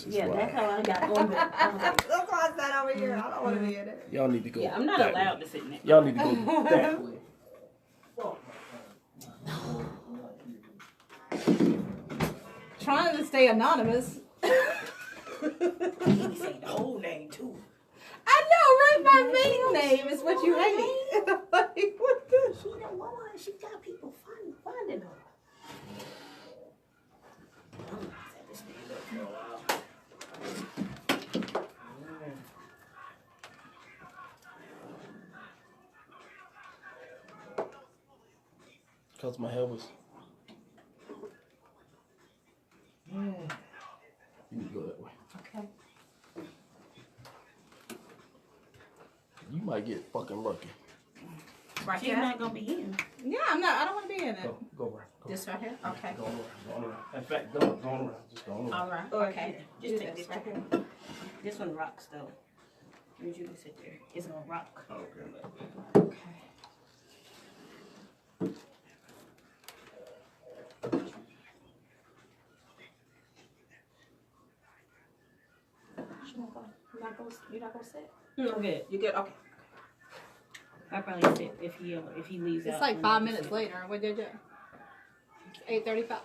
That's that's how I got on there. That's why I sat over here. I don't want to be in it. Y'all need to go. Yeah, I'm not allowed to sit in it. Y'all need to go that way. Trying to stay anonymous. He say the whole name too. I know, right? My maiden name is what you hate. Like, what the? She the woman. She got people finding her. I'm gonna set this thing up for a while. Cause my hair was. You need to go that way. Okay. You might get fucking lucky. Right She's here. not gonna be in. Yeah, I'm not. I don't want to be in it. Go around. Go. This right here. Okay. Go around. Go around. In fact, don't go around. Just go around. All right. Or Okay. just Do take this this right right here. This one rocks though. You can sit there. It's gonna rock. Okay. Okay. You're not gonna sit? I'm good. You good? Okay. I probably sit if he leaves out. It's like then 5 I can minutes sit. later. What did you? 8:35.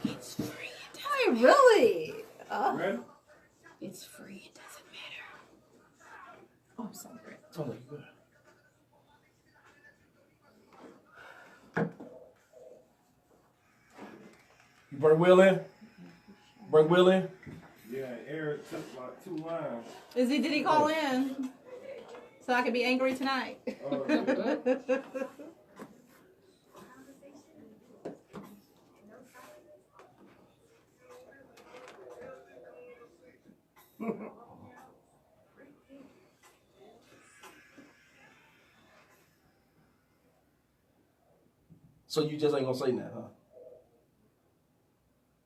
It's free. Hey, really? Ready? It's free. It doesn't matter. Oh, I'm sorry. Totally good. You bring Will in? Bring Will in? Yeah, Eric took like 2 lines. Did he call in? So I could be angry tonight. So you just ain't gonna say that, huh?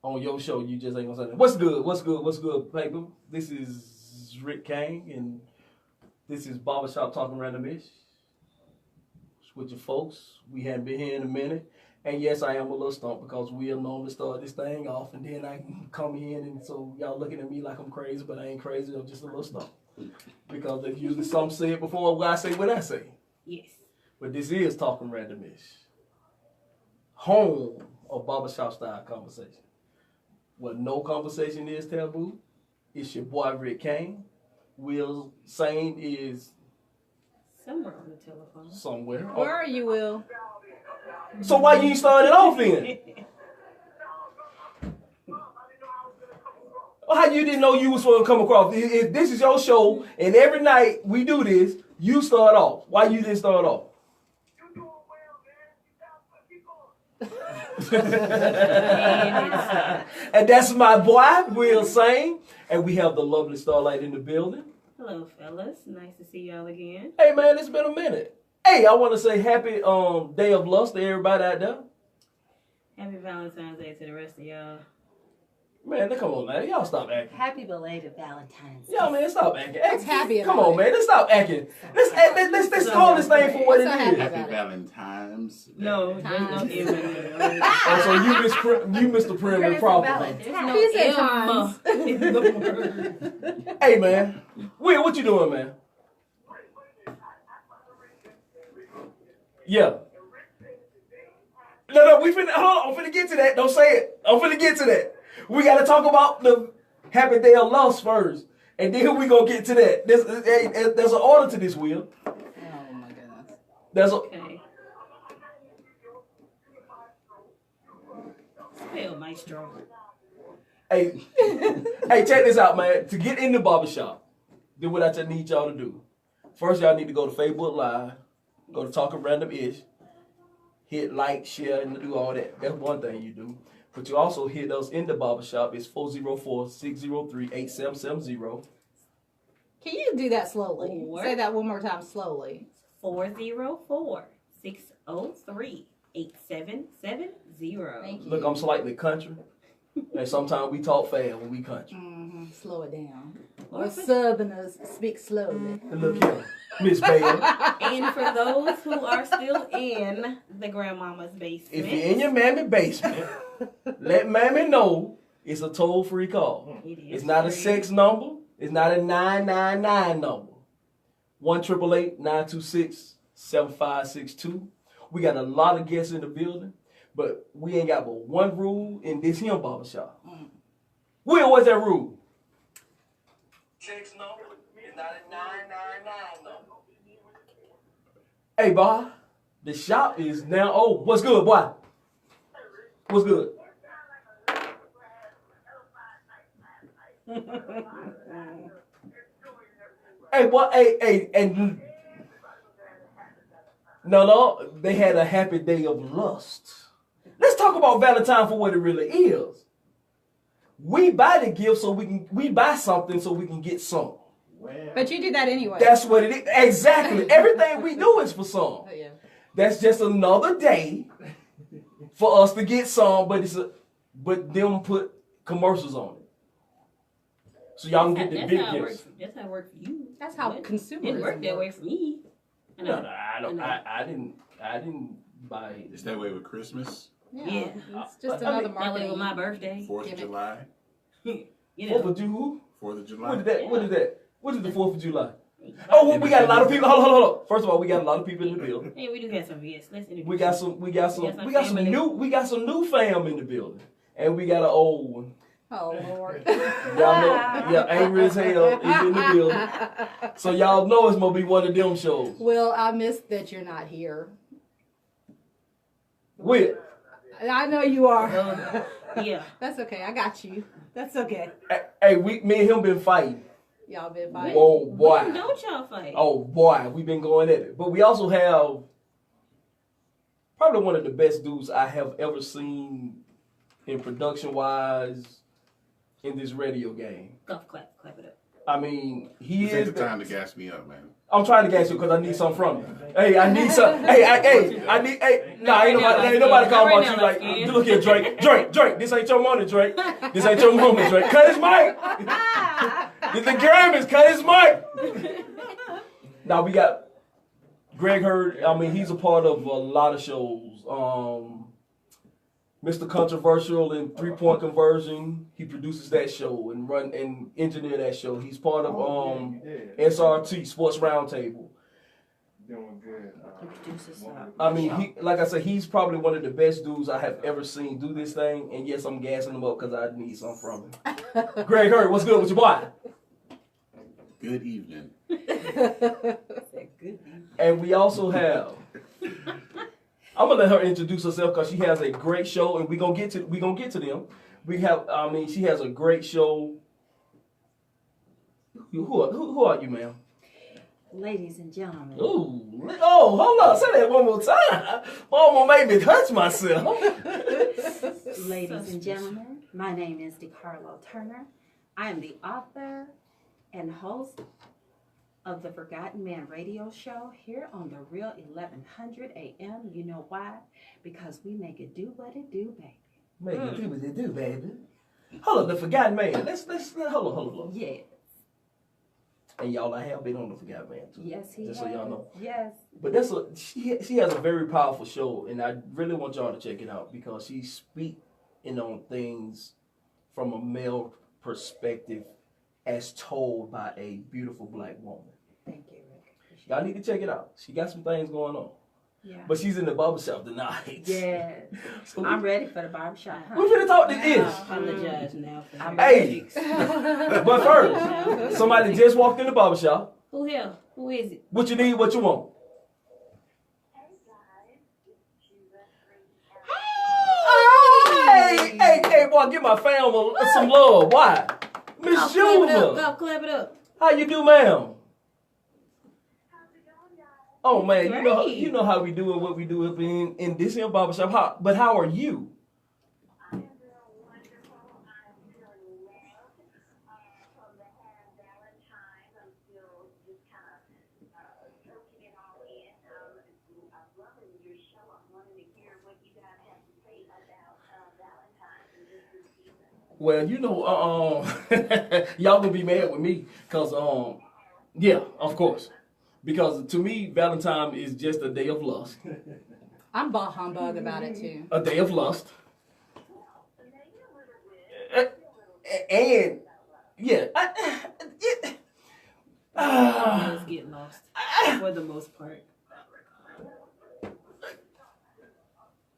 On your show, you just ain't gonna say that. What's good? What's good? What's good, paper? This is Rick Kane, and this is Barbershop Talking Randomish with your folks. We haven't been here in a minute. And yes, I am a little stumped because we'll normally start this thing off and then I come in and so y'all looking at me like I'm crazy, but I ain't crazy. I'm just a little stumped. Because there's usually some say it before I say what I say. Yes. But this is Talking Randomish. Home of barbershop style conversation. Where no conversation is taboo. It's your boy Rick Kane. Will Sane is Somewhere on the telephone. somewhere. Where are you, Will? So why you ain't started off then? How you didn't know you was supposed to come across? If this is your show and every night we do this, you start off. Why you didn't start off? And that's my boy, Will Sane. And we have the lovely Starlight in the building. Hello, fellas. Nice to see y'all again. Hey, man, it's been a minute. Hey, I want to say happy Day of Lust to everybody out there. Happy Valentine's Day to the rest of y'all. Man, come on, man. Y'all stop acting. Happy belated Valentine's Day. Y'all, man, stop acting. It's happy Come about on, man. Let's stop acting. Let's call this thing for what it So happy is. about Happy Valentine's. No, there's no Times. M in there. Oh, so you missed the Prim proper. There's no He said M times. in the word. Hey, man. Will, what you doing, man? Yeah. No, we finna, hold on, I'm finna get to that. Don't say it. I'm finna get to that. We gotta talk about the happy day of loss first. And then we gonna get to that. There's an order to this, Will. Oh my goodness. There's a, Okay. Spell maestro. hey, hey, check this out, man. To get in the barbershop, do what I just need y'all to do. First, y'all need to go to Facebook Live, go to Talking Random-ish, hit like, share, and do all that. That's one thing you do. But you also hit us in the barbershop. It's 404-603-8770. Can you do that slowly? Or- Say that one more time slowly. 404-603-8770. Thank you. Look, I'm slightly country. And sometimes we talk fast when we country. Slow it down. Or Or Southerners speak slowly. And look here, Miss Bale. And for those who are still in the grandmama's basement, If you're in your mammy basement, let mammy know It's a toll-free call. It is It's not a free. sex number. It's not a 999 number. 1-888-926-7562. We got a lot of guests in the building, but we ain't got but one rule in this here barbershop. Will, what's that rule? Sex number is not a 999 number. Hey, boy, the shop is now. Oh, what's good, boy? What's good? Hey, boy, hey, and no, they had a happy day of lust. Let's talk about Valentine for what it really is. We buy the gift so we buy something so we can get some. But you do that anyway. That's what it is. Exactly. Everything we do is for some. Oh, yeah. That's just another day for us to get some, but them put commercials on it. So y'all can get the big gifts. That's how it works for you. That's how It consumers didn't work that way for me. No, I don't. I didn't buy it. It's that way with Christmas, Yeah. It's just I mean, another That way marketing. with my birthday. 4th of Gimmick. July, You Fourth know. of July. 4th of July. What is that? What is that? What is the 4th of July? Oh, well, we got a lot of people. Hold on. First of all, we got a lot of people in the building. Hey, we do have some yes. Let's introduce We got some family. new fam in the building, and we got an old one. Oh, Lord. Y'all know, yeah, angry as hell is in the building. So y'all know it's gonna be one of them shows. Well, I missed that you're not here. With I know you are. Yeah. That's okay. I got you. That's okay. hey, me and him been fighting. Y'all been fighting. Whoa, boy. When don't y'all fight? Oh boy, we've been going at it. But we also have probably one of the best dudes I have ever seen in production wise in this radio game. Golf clap it up. I mean, he This ain't is. the time to gas me up, man. I'm trying to gas you because I need something from you. Hey, I need some. I need. Hey, nah, ain't nobody calling about you like. Look here, Drake. This ain't your moment, Drake. This ain't your moment, Drake. Cut his mic. The Grammys, cut his mic. Now we got Greg Hurd. I mean, he's a part of a lot of shows. Mr. Controversial and 3-Point Conversion. He produces that show and run and engineer that show. He's part of SRT Sports Roundtable. Doing good. Producers, I mean, like I said, he's probably one of the best dudes I have ever seen do this thing. And yes, I'm gassing him up because I need something from him. Greg Hurd, what's good with your boy? Good evening. And we also have. I'm gonna let her introduce herself because she has a great show, and we gonna get to them. We have. I mean, she has a great show. Who are you, ma'am? Ladies and gentlemen, Ooh, oh, hold on, say that one more time. Almost made me touch myself. ladies and gentlemen, my name is DeCarlo Turner. I am the author and host of the Forgotten Man radio show here on the Real 1100 AM. You know why? Because we make it do what it do, baby. Make it do what it do, baby. Hold up, the Forgotten Man. Let's hold on. Yeah. And y'all, I have been on the Forgotten Man too. Yes, he Just has. so y'all know. Yes. But she has a very powerful show, and I really want y'all to check it out because she's speaking on things from a male perspective as told by a beautiful black woman. Thank you, Rick. Appreciate Y'all need to check it out. She got some things going on. Yeah. But she's in the barbershop tonight. Yes. So I'm ready for the barbershop. we finna talk this I is. apologize now. For I'm her. Hey, ready. but first, somebody just walked in the barbershop. Who here? Who is it? What you need, what you want. Hey, boy, give my family some love. Why? Miss Golf clap it up. Junior. Golf clap it up. How you do, ma'am? Oh man, Great. you know how we do it, what we do up in this here barbershop. But how are you? I am doing wonderful. I'm feeling well. From the hand Valentine, I'm still just kind of soaking it all in. I'm loving your show. I'm wanting to hear what you guys have to say about Valentine's and just this season. Well, y'all gonna be mad with me, cause yeah, of course, because to me, Valentine is just a day of lust, I'm bah humbug about it too. a day of lust. And yeah, Let's get lost for the most part.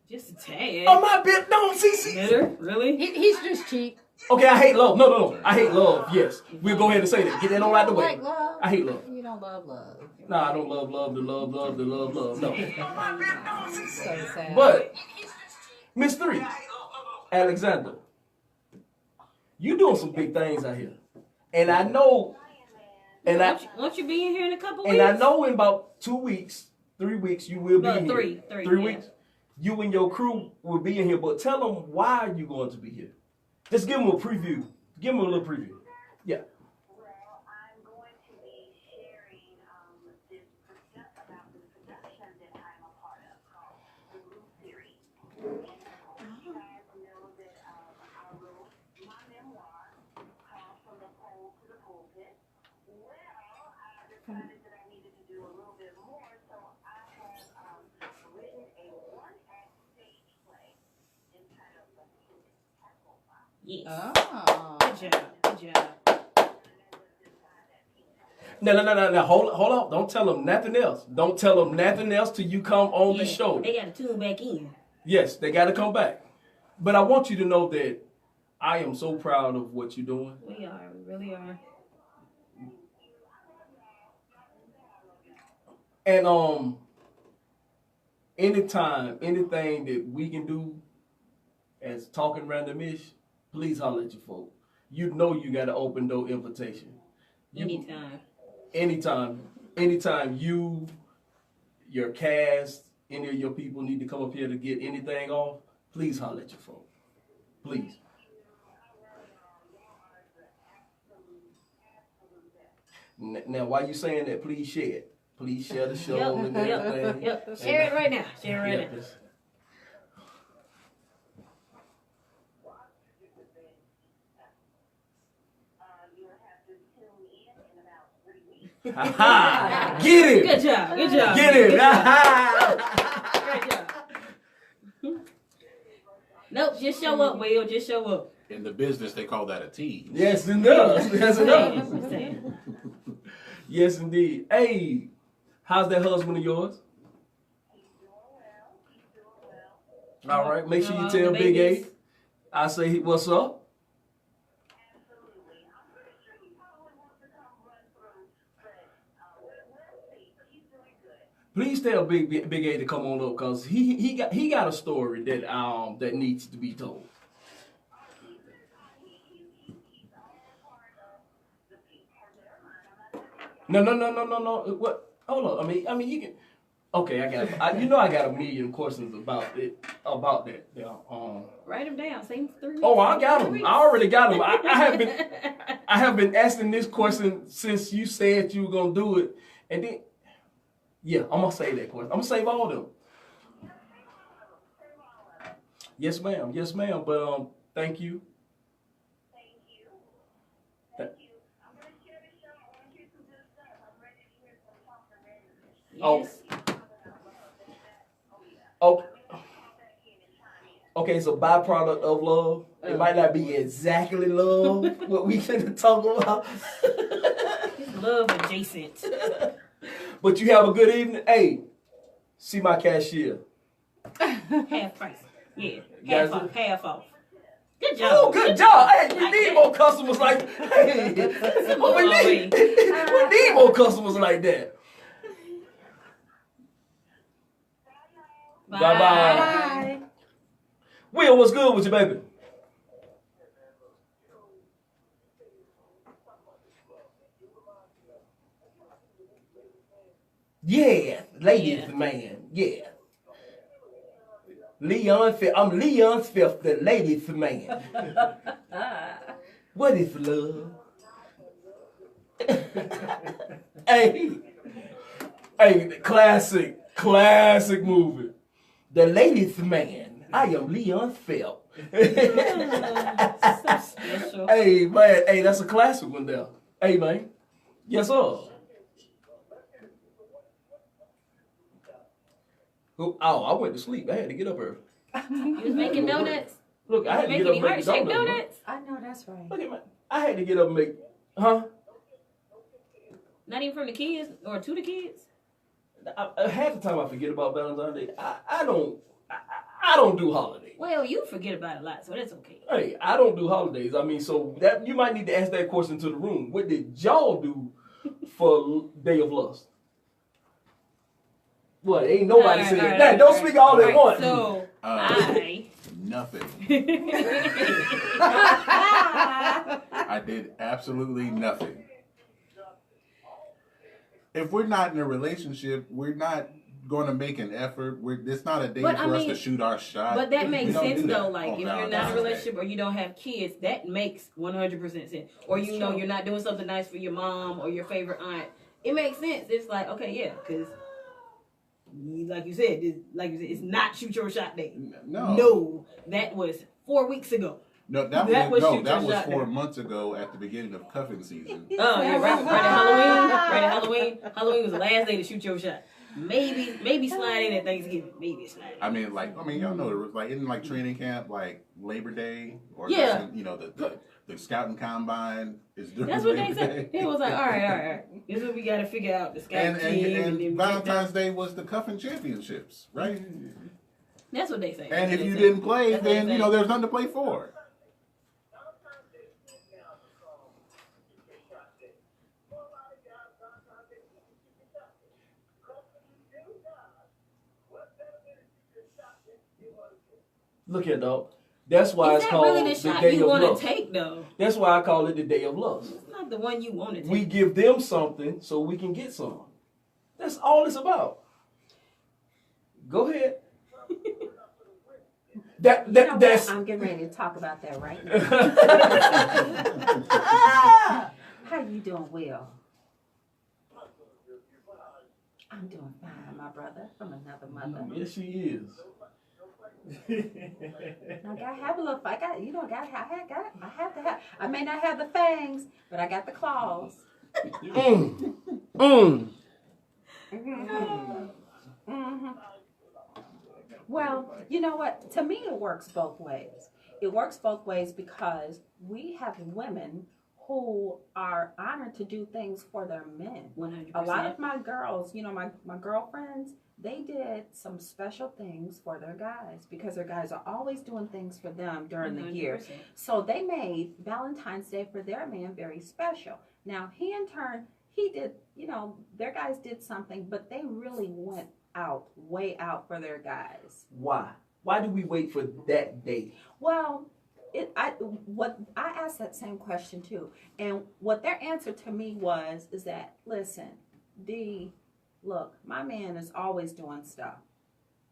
Just a tad. oh my bit, no, see. Better? Really? He's just cheap. Okay, I hate love. No. I hate love. Yes, we'll go ahead and say that. Get that on out the way. Like love. I hate love. You don't love love. Nah, I don't love the love. No. So sad. But Miss Three, Alexander, you doing some big things out here, and I know, Won't you be in here in a couple weeks? and I know in about 2 weeks, 3 weeks, you will be No, in three, here. yeah. Weeks. You and your crew will be in here, but tell them why you're going to be here. Just give them a preview. Give them a little preview. Yeah. Well, I'm going to be sharing about the production that I'm a part of called the Blue Series. And you guys know that I wrote my memoir called From the Pole to the Pulpit. Well, I decided that I needed to do a little bit more, so I have written a one-act stage play entitled The Pink Tackle Box. Yes. Oh. Good job. No. Hold on. Don't tell them nothing else. Don't tell them nothing else till you come on the show. They got to tune back in. Yes, they got to come back. But I want you to know that I am so proud of what you're doing. We really are. And anytime, anything that we can do as Talking Randomish, please holler at your folk. You know you got an open door invitation. Anytime you, your cast, any of your people need to come up here to get anything off, please holler at your folk. Please. Now, while you saying that, please share it. Please share the show and everything. Yep. Share it right now. Share it right now. You'll have to tune in about 3 weeks. Ha-ha! Get it! Good job. Get it! Good Ha-ha! Great job. Nope, just show up, Will. Just show up. In the business, they call that a tease. Yes, it does. Yes, it does. I'm saying. Yes, indeed. Hey, how's that husband of yours? He's doing well. All right, make sure you All tell the Big A. babies. I say, what's up? Absolutely. I'm pretty sure he probably wants to come run through, but we'll see. But he's doing good. Please tell Big A to come on up because he got a story that needs to be told. No. What? Hold on. I mean, you can. Okay, I got a million questions about that. Yeah. Write them down. Same 3 weeks. Oh, I got them. 3 I already got them. I have been asking this question since you said you were gonna do it, and then yeah, I'm gonna save that question. I'm gonna save all of them. Yes, ma'am. But thank you. Thank you. I'm going to share the show. I want to hear some good stuff. I'm ready to hear some talking Yes. Okay, so byproduct of love. It might not be exactly love what we finna talk about. It's love adjacent. But you have a good evening. Hey, see my cashier. Half price. Yeah. Guys, Half off. Good job. Oh, good job. Hey, we need more customers like hey, we need more customers like that. Bye. Bye-bye. Will, what's good with you, baby? Yeah, ladies, man. Yeah. Leon Fifth. I'm Leon Fifth, the ladies, man. What is love? Hey, classic movie. The Ladies Man. I am Leon Fifth. So special. Hey, man. Hey, that's a classic one there. Hey, man. Yes, sir. Oh, I went to sleep. I had to get up early. You was making donuts? Look, I had to Make get up any and make heart-shaped donuts. bro. donuts? I know that's right. Look at my, I had to get up and make, huh? Not even from the kids or to the kids? Half the time I forget about Valentine's Day. I don't do holidays. Well, you forget about it a lot, so that's okay. Hey, I don't do holidays. I mean, so that you might need to ask that question to the room. What did y'all do for Day of Lust? What? Ain't nobody All saying right, that. Don't speak all at right, once. So, I... Nothing. I did absolutely nothing. If we're not in a relationship, we're not going to make an effort. It's not a day But, for I us mean, to shoot our shot. But that makes We don't sense do that though. Like on if you're not in Valentine's a Day. relationship or you don't have kids, that makes 100% sense. Or you know you're not doing something nice for your mom or your favorite aunt. It makes sense. It's like okay, yeah, because like you said, it's not shoot your shot day. No, that was 4 weeks ago. No, that was 4 months ago at the beginning of cuffing season. Oh yeah, right at Halloween. Right at Halloween. Halloween was the last day to shoot your shot. Maybe slide in at Thanksgiving. Maybe slide in. I mean, y'all know it was like in like training camp, like Labor Day, or Yeah. the scouting combine is during That's what Labor they said. Day. It was like, all right. This is what we got to figure out. The scout team And then Valentine's Day was the cuffing championships, right? That's what they say. And if That's you what they didn't play, That's what they then say. there's nothing to play for. Look here, dog. That's why Is it's that called really the the shot Day you of want Lust. to take, though? That's why I call it the Day of Lust. It's not the one you want to take. We give them something so we can get some. That's all it's about. Go ahead. That's I'm getting ready to talk about that right now. How you doing, Will? I'm doing fine, my brother, from another mother. Yes, she is. I gotta have a little. I have to have. I may not have the fangs, but I got the claws. Well, you know what? To me, it works both ways. It works both ways because we have women who are honored to do things for their men. 100%. A lot of my girls, my girlfriends, they did some special things for their guys because their guys are always doing things for them during the year. 100%. So they made Valentine's Day for their man very special. Now, he in turn, he did, their guys did something, but they really went way out for their guys. Why? Why do we wait for that day? Well, I asked that same question too, and what their answer to me is that listen, look, my man is always doing stuff,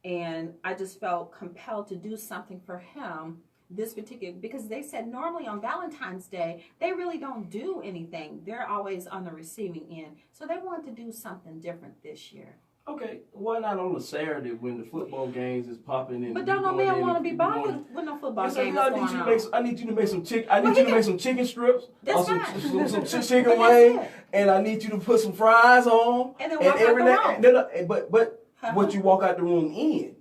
and I just felt compelled to do something for him this particular because they said normally on Valentine's Day they really don't do anything. They're always on the receiving end, so they wanted to do something different this year. Okay, why not on a Saturday when the football games is popping in? But don't no man want to be bothered when no football Yes, game is I going need you to on. make. I need you to make some chicken. I need you to make some chicken strips. That's or fine. some chicken But that's wings, it. and I need you to put some fries on. And then walk out the every room. But what you walk out the room in?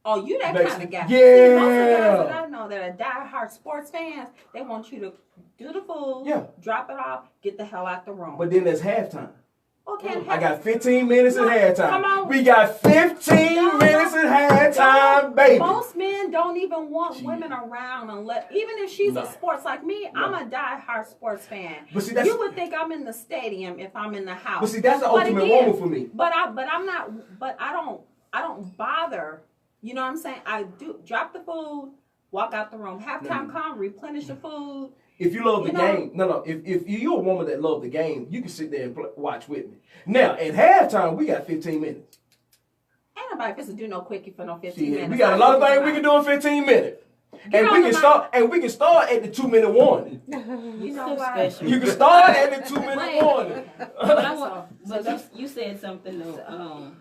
Oh, you that Makes- kind of guy. yeah. See, most of the guys that I know that are diehard sports fans, they want you to do the food, Yeah. drop it off, get the hell out the room. But then there's halftime. Okay, I got 15 minutes No, at halftime. come on. We got 15 No, minutes at halftime, baby. Most men don't even want women around unless, even if she's No. a sports like me, No. I'm a diehard sports fan. But see, that's- you would think I'm in the stadium if I'm in the house. But see, that's the But ultimate again, woman for me. But I'm not. But I don't bother. You know what I'm saying? I do drop the food, walk out the room. Halftime come, replenish the food. If you love the You know- game, no. If you're a woman that love the game, you can sit there and watch with me. Now at halftime, we got 15 minutes. Ain't nobody supposed to do no quickie for no 15 See, minutes. we got a lot of things we can do in 15 minutes. And on we the can start. And we can start at the 2-minute warning. You know So why? special. You can start at the 2-minute Wait. warning. But you said something though,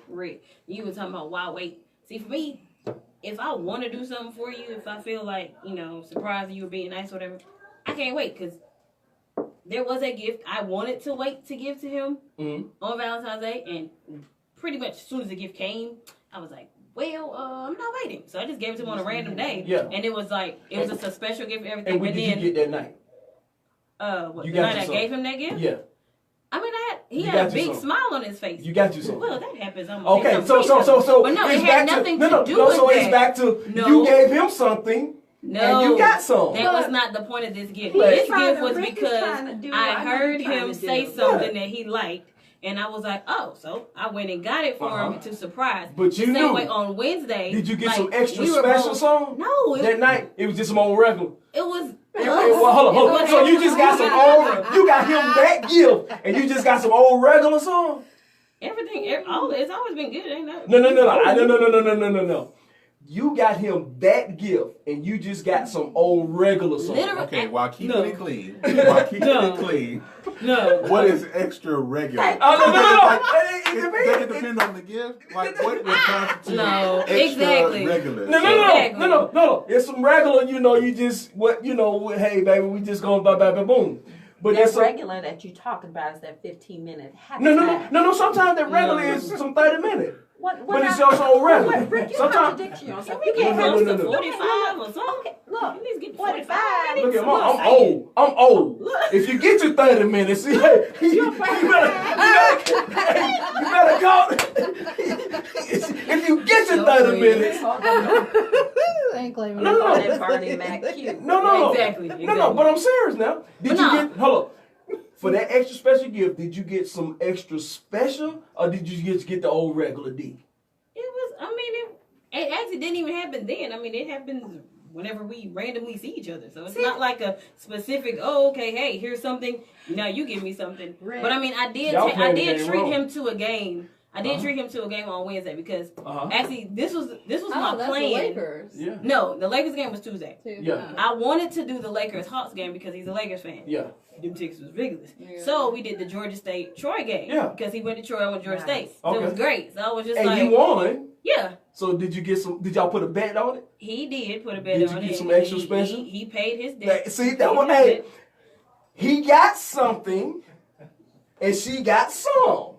Rick. You were talking about why wait. See, for me, if I want to do something for you, if I feel like surprising you or being nice or whatever, I can't wait because there was a gift I wanted to wait to give to him Mhm. on Valentine's Day, and pretty much as soon as the gift came, I was like, well, I'm not waiting. So I just gave it to him on a random day. Yeah. And it was like, it was just a special gift for everything. And what But did then, you get that night? what, You the got night you I some. gave him that gift? Yeah. I mean, he You had a got you big some. smile on his face. You got you something. Well, that happens. I'm Okay, I'm so But no, it's it back had nothing to, to do with so that. it's back to No. you gave him something No, and you got some. that was not the point of this gift. He's This trying gift to- was Rick is because trying to do what I I know heard he's trying him to say do. something that he liked, and I was like, oh, so I went and got it for him Uh-huh. to surprise. But the you same knew. way on Wednesday. Did you get like, some extra we were special both- song? No, That night it was just some old regular. it was. Hey, well, hold on. So you just got some old, you got him that gift, and you just got some old regular song? Everything, it's always been good, ain't that? No. You got him that gift, and you just got some old regular song. Literally. Okay, while keeping No. it clean, while keeping No. it clean, No. what is extra regular? Hey, No. Does it depend on the gift? Like what would constitute No, extra exactly. regular? No. It's some regular, you just, hey, baby, we just going boom. But That it's some, regular that you talking about is that 15-minute half no, sometimes that regular is some 30 minutes. But it's also old regular. Rick, you Sometimes, contradiction yourself. We You get can't No. close to 45 or something. Okay, look, At least get 45 minutes. look at me, I'm old. If you get to 30 minutes, you better call. If you get to 30 minutes, ain't claiming No. all that Bernie Mac cute. no. Exactly. No, but I'm serious now. Did But you no. get, hold up. For that extra special gift, did you get some extra special, or did you just get the old regular D? It was, it actually didn't even happen then. I mean, it happens whenever we randomly see each other. So it's not like a specific, hey, here's something. Now you give me something. Right. But I mean, I did Y'all playing the game treat wrong. him to a game. I did treat him to a game on Wednesday because Uh-huh. actually this was my Oh, that's plan. the Lakers. Yeah. No, the Lakers game was Tuesday. Too. Yeah. I wanted to do the Lakers Hawks game because he's a Lakers fan. Yeah. Them tickets was ridiculous. Yeah. So we did the Georgia State Troy game. Yeah. Because he went to Troy, I went to Georgia Nice. State. So it was Okay. great. So I was just And like, you won. yeah. So did y'all put a bet on it? He did put a bet Did on you it. get some and extra special? He paid his debt. See, that He one, paid hey, his debt. he got something, and she got some.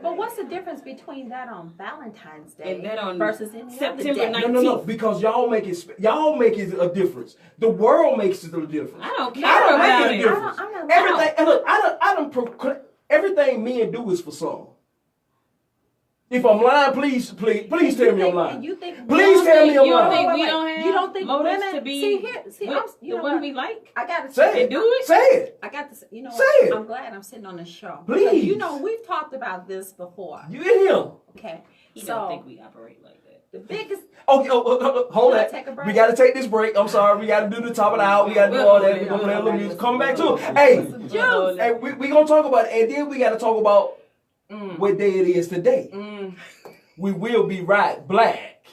But what's the difference between that on Valentine's Day And that on versus any September other day? 9th. No, because y'all make it a difference. The world makes it a difference. I don't care I don't about make it. a difference. I'm not- Everything, and look, I don't everything men do is for some. If I'm lying, please tell me I'm lying. And you think Please tell me I'm You don't think lying. we don't have You don't think motives women to be see, with you the know one what? we like? I gotta Say say, it. Do it? Say it. I got to say, you know Say what? it. I'm glad I'm sitting on this show. Please. Because, you know, we've talked about this before. You in here? Okay. He So don't think we operate like that. the biggest Okay, hold Wanna that. take a break? We got to take this break. I'm sorry. We got to do the top of the hour. We got to do all that. We're going to play a little music. Coming back to it. Hey, we going to talk about it. And then we got to talk about what day it is today. We will be right black.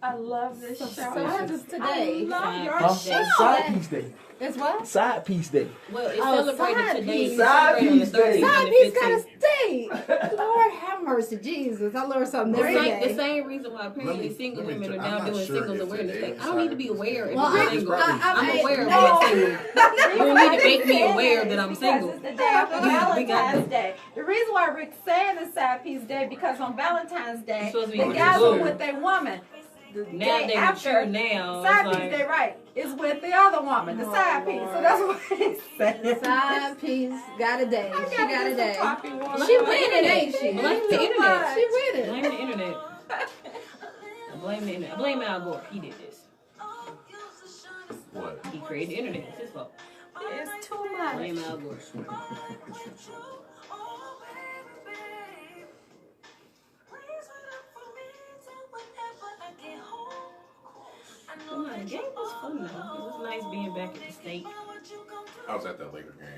I love this show. So what happens today? I love your Huh? show. Side piece day. It's what? Side piece day. Well, it's Oh, celebrated side today. piece. We Side celebrate on the piece 13th day. and Side the piece gotta 15th. stay. Lord have mercy, Jesus. I learned something every The day. same reason why apparently single women are now I'm not doing sure singles if awareness today day. is I don't need to be aware if Well, I'm I- single. I- I'm aware of No. being single. You don't need to make me aware that I'm Because single. it's the day after We got Valentine's that. Day. The reason why Rick's saying it's Side Piece Day because on Valentine's Day, It's supposed to be the with guys the are woman. with their woman. The Now day they after mature now. Side It's Piece like, Day, right, is with the other woman, the side piece. So that's what he's saying. Side piece got a day. She got a day. Coffee water. She winning, ain't she? blame the internet. She winning. Blame the internet. I blame the internet. I blame Al Gore. He did this. What? He created the internet. It's his fault. It's too much. Blame Al Gore. Come on, the game was fun though. It was nice being back at the state. I was at that Laker game.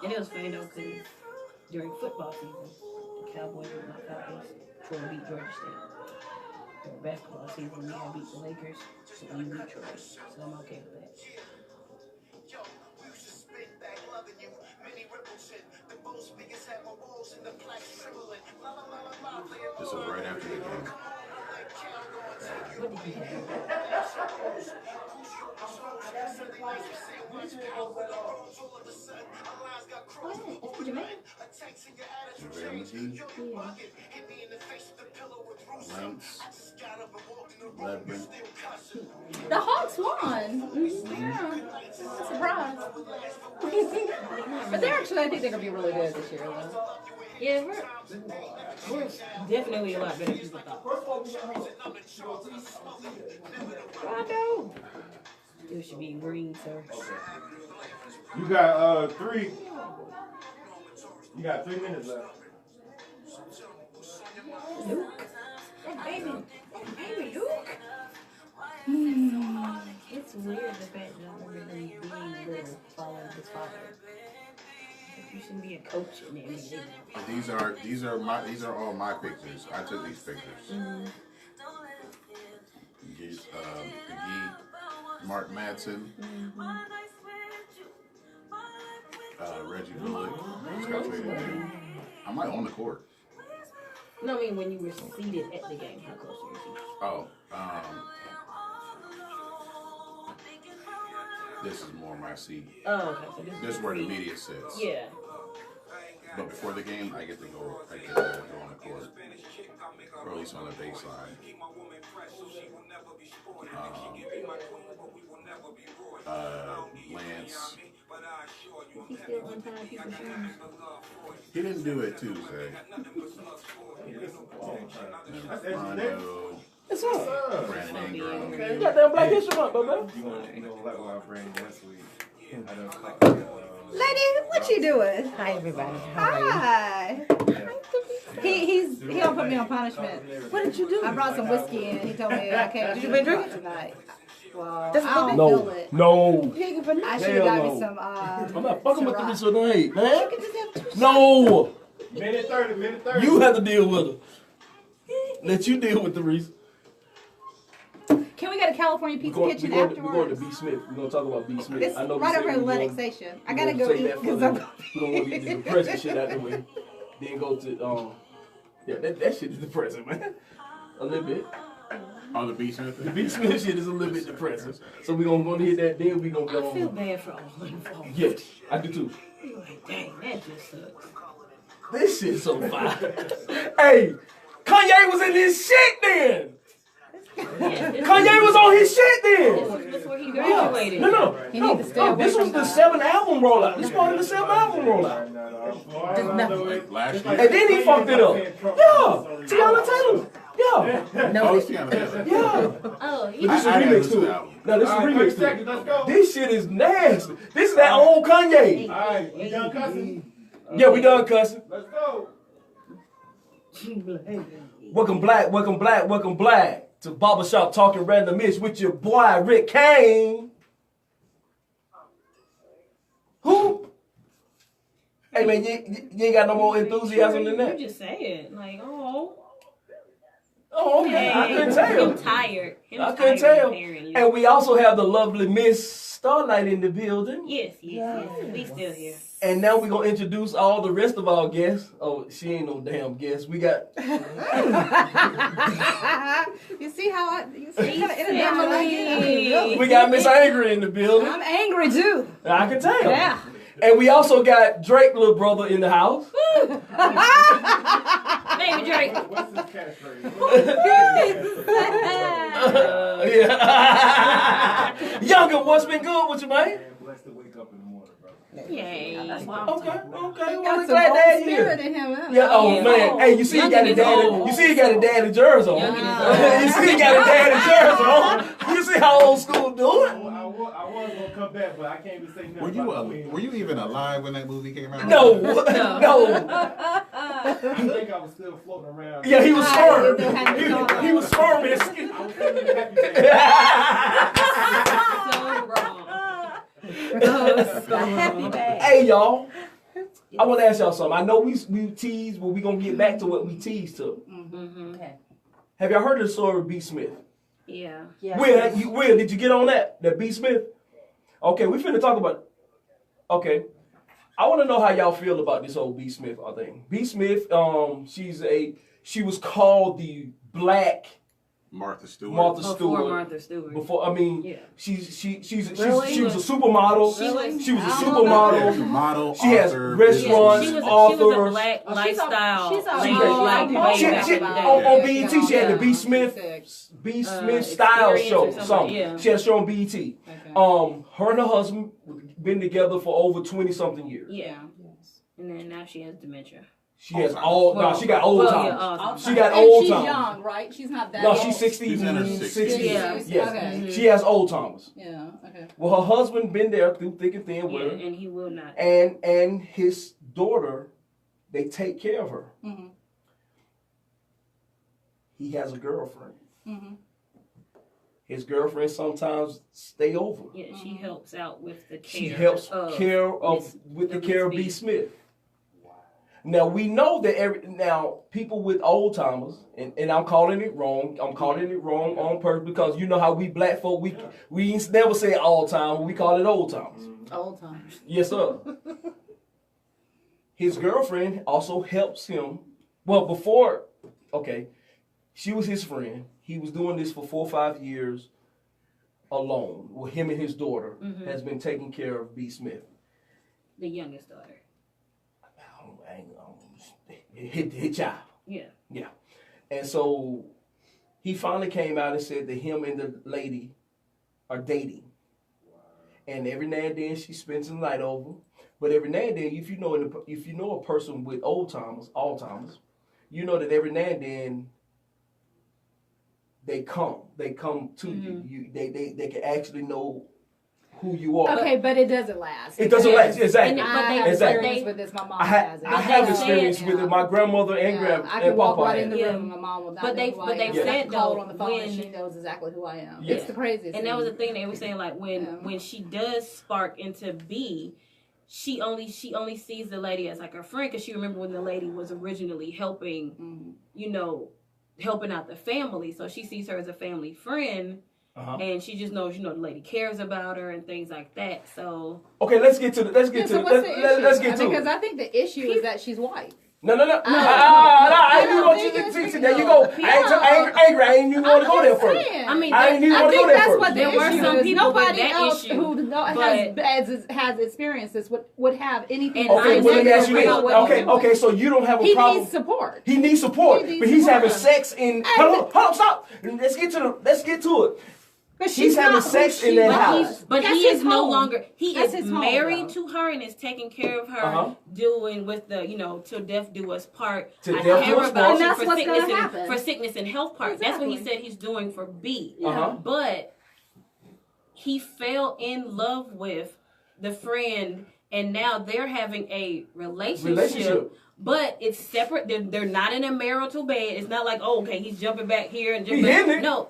And it was funny though, because during football season, the Cowboys and my Falcons Troy beat Georgia State. During basketball season, we had beat the Lakers, so we beat Troy. So I'm okay with that. This was right after the game. What did he do? What? Is it Jermaine? You ready, G? Yeah. Lance, Levin. The Hawks won. Yeah. Surprise. But they're actually, I think they're going to be really good this year, though. Yeah, we're definitely a lot better than people thought. Rondo. It should be green, sir. You got 3. You got 3 minutes left. Luke. That baby Luke. It's weird the fact that I'm really being little following his father. You shouldn't be a coach in there. These are all my pictures. I took these pictures. McGee, Mark Madsen, Reggie Bullock, Scott traded. I might on the court. No, I mean when you were seated at the game, how close were you? Oh, this is more my seat. Oh, okay. So This is where the media sits. Yeah. But before the game, I get to go on the court, or at least on the baseline. Lance. He still untied people's shoes. He didn't do it Tuesday. Rondo, It's up. Brandon Ingram. Okay, goddamn Black History Month, baby. You gonna like what I bring this week? I done caught Lady, what you doing? Hi, everybody. Hi. He don't put me on punishment. What did you do? I brought some whiskey in. He told me I can't. Did you been drinking tonight? Well, That's I don't No, feel it. no. I should have got Hell me no. some. I'm not fucking with Ciroc. this tonight, man. You can just have 2 No. minute 30. You have to deal with her. Let you deal with the reason. Can we go to California Pizza Kitchen We're afterwards? going to B. Smith. We're going to talk about B. Smith. It's I know right we over said in we Lennox gonna- Station. I we gotta gonna go save eat that for because the- I'm. we don't want to get the depressing shit out of the way. Then go to yeah, that shit is depressing, man. A little bit. Oh, the B Smith The thing? B. Smith shit is a little bit depressing. So we're gonna hit that. Then we gonna go I feel on. bad for all involved. Yes, I do too. You're like, dang, that just sucks. This shit's so fire. Hey, Kanye was in his shit then. Kanye was on his shit then. This was before he graduated. No. You need to stay away This was from the that. 7th album rollout. This part of the 7th album rollout. Like last year? And then he fucked it up. Yeah. Tiana Taylor. Yeah. Oh, it's Tiana Taylor. Yeah. Oh, he But this is I remix listened to to the it. album. No, this is All right, remix 30 to seconds, it. let's go. This shit is nasty. This is that old Kanye. Alright, you done cussing? Yeah, we done cussing. Let's go. Welcome black to Barbershop Talking Random Ish with your boy Rick Kane. Who? Hey man, you ain't got no more enthusiasm than that. You just say it. Like, oh. Oh, okay. I couldn't Him tell. tired. Him I couldn't tired, tell. apparently. And we also have the lovely Miss Starlight in the building. Yes. We still here. And now we're gonna introduce all the rest of our guests. Oh, she ain't no damn guest. We got You see how I? You see He's how I silly. we got Miss Angry in the building. I'm angry too. I can tell. Yeah. And we also got Drake, little brother, in the house. Baby Drake. What's this catchphrase? Yeah. Younger, what's been good with you, man? Man, blessed to wake up in the morning, bro. Yay. Okay. Well, Got we're some glad old to have you spirit here. in him. Huh? Yeah. Oh Yeah. man. Hey, you see, he got a Youngin' is daddy. old. You see, he got a daddy jersey on. Youngin' You see, he got a daddy jersey on. You see how old school do it? I was gonna come back, but I can't even say nothing. Were you even alive when that movie came out? No. I think I was still floating around. Yeah, he was squirming. you had to go. He was squirming. I was feeling happy. So wrong. Happy bag. Hey y'all, I want to ask y'all something. I know we teased, but we gonna get back to what we teased to. Mm-hmm. Okay. Have y'all heard of the story of B. Smith? Yeah. Yeah. Will, did you get on that B. Smith? Okay, we finna talk about. Okay, I want to know how y'all feel about this whole B. Smith thing. B. Smith, she was called the Black Martha Stewart. Before Martha Stewart. Before, I mean, Yeah. she Really? was a supermodel. Really? She was a I don't know about supermodel. Model, She has author, restaurants, She was authors. a black Oh, lifestyle she's a- lady. She- Like, she- way she- back she- in the day. on BET, she had the B. Yeah. Smith style Experience show. or something, Something. yeah. She had a show on BET. Okay. Her and her husband been together for over 20 something years. Yeah. And then now she has dementia. She has Alzheimer's. no, she got old Well, times. yeah, Alzheimer's. She got And old she's times. young, right? She's not that No, old. she's 60. She's in her 60s. Yeah. Yes. Okay. She has old timers. Yeah, okay. Well, her husband been there through thick and thin Yeah, with her, and he will not. and his daughter, they take care of her. Mm-hmm. He has a girlfriend. Mm-hmm. His girlfriend sometimes stay over. Yeah, she helps out with the care. She helps of care of Miss- with the Miss care of B. B. Smith. Now we know that people with old timers, and I'm calling it wrong. I'm calling it wrong on purpose because you know how we black folk we ain't never say all time, we call it old timers. Old times. Yes, sir. His girlfriend also helps him. Well, she was his friend. He was doing this for 4 or 5 years alone. With him and his daughter has been taking care of B. Smith. The youngest daughter. His child. Yeah. Yeah. And so he finally came out and said that him and the lady are dating. And every now and then she spends the night over. But every now and then, if you know a person with Alzheimer's, you know that every now and then they come to you. They can actually know who you are. Okay, but it doesn't last. It doesn't last, exactly. And- I But they- have Exactly. experience with this. My mom I has it. have they experience said- with it. My grandmother and I can walk Papa right had in the it. Yeah. room and my mom will not But know they- who I but they am. said, I can call her though, on the phone and when- she knows exactly who I am. Yeah. It's the craziest And thing. that was the thing they were saying, like when Yeah. when she does spark into B, she only sees the lady as like her friend because she remember when the lady was originally helping, helping out the family. So she sees her as a family friend, and she just knows, the lady cares about her and things like that. So Okay, let's get to it. So what's the issue? Let's get to Because it. I think the issue is that she's white. No. I I didn't don't want you think to it's- see. There you go. I ain't angry. I ain't even want to go there first. Saying. I mean, I ain't even I want to think go there that's first. what the There were issue some is. people with Nobody that else issue, who but- has experiences would have anything. And Okay, I well, let me ask you this. never real Okay, so you don't have a He problem. needs support. He needs support, He needs but he's support. having sex in. Hold on, stop. Let's get to it. But He's she's having not who sex in she that was. house. But That's he his is no home. longer. He That's is his home, married though. to her and is taking care of her, doing with the till death do us part. Till I death care do us about part. you And that's for what's sickness gonna and happen. for sickness and health part. That's what he Exactly. said he's doing for B. Uh-huh. But he fell in love with the friend, and now they're having a relationship. But it's separate. They're not in a marital bed. It's not like, okay, he's jumping back here and jumping He back. hitting it. No.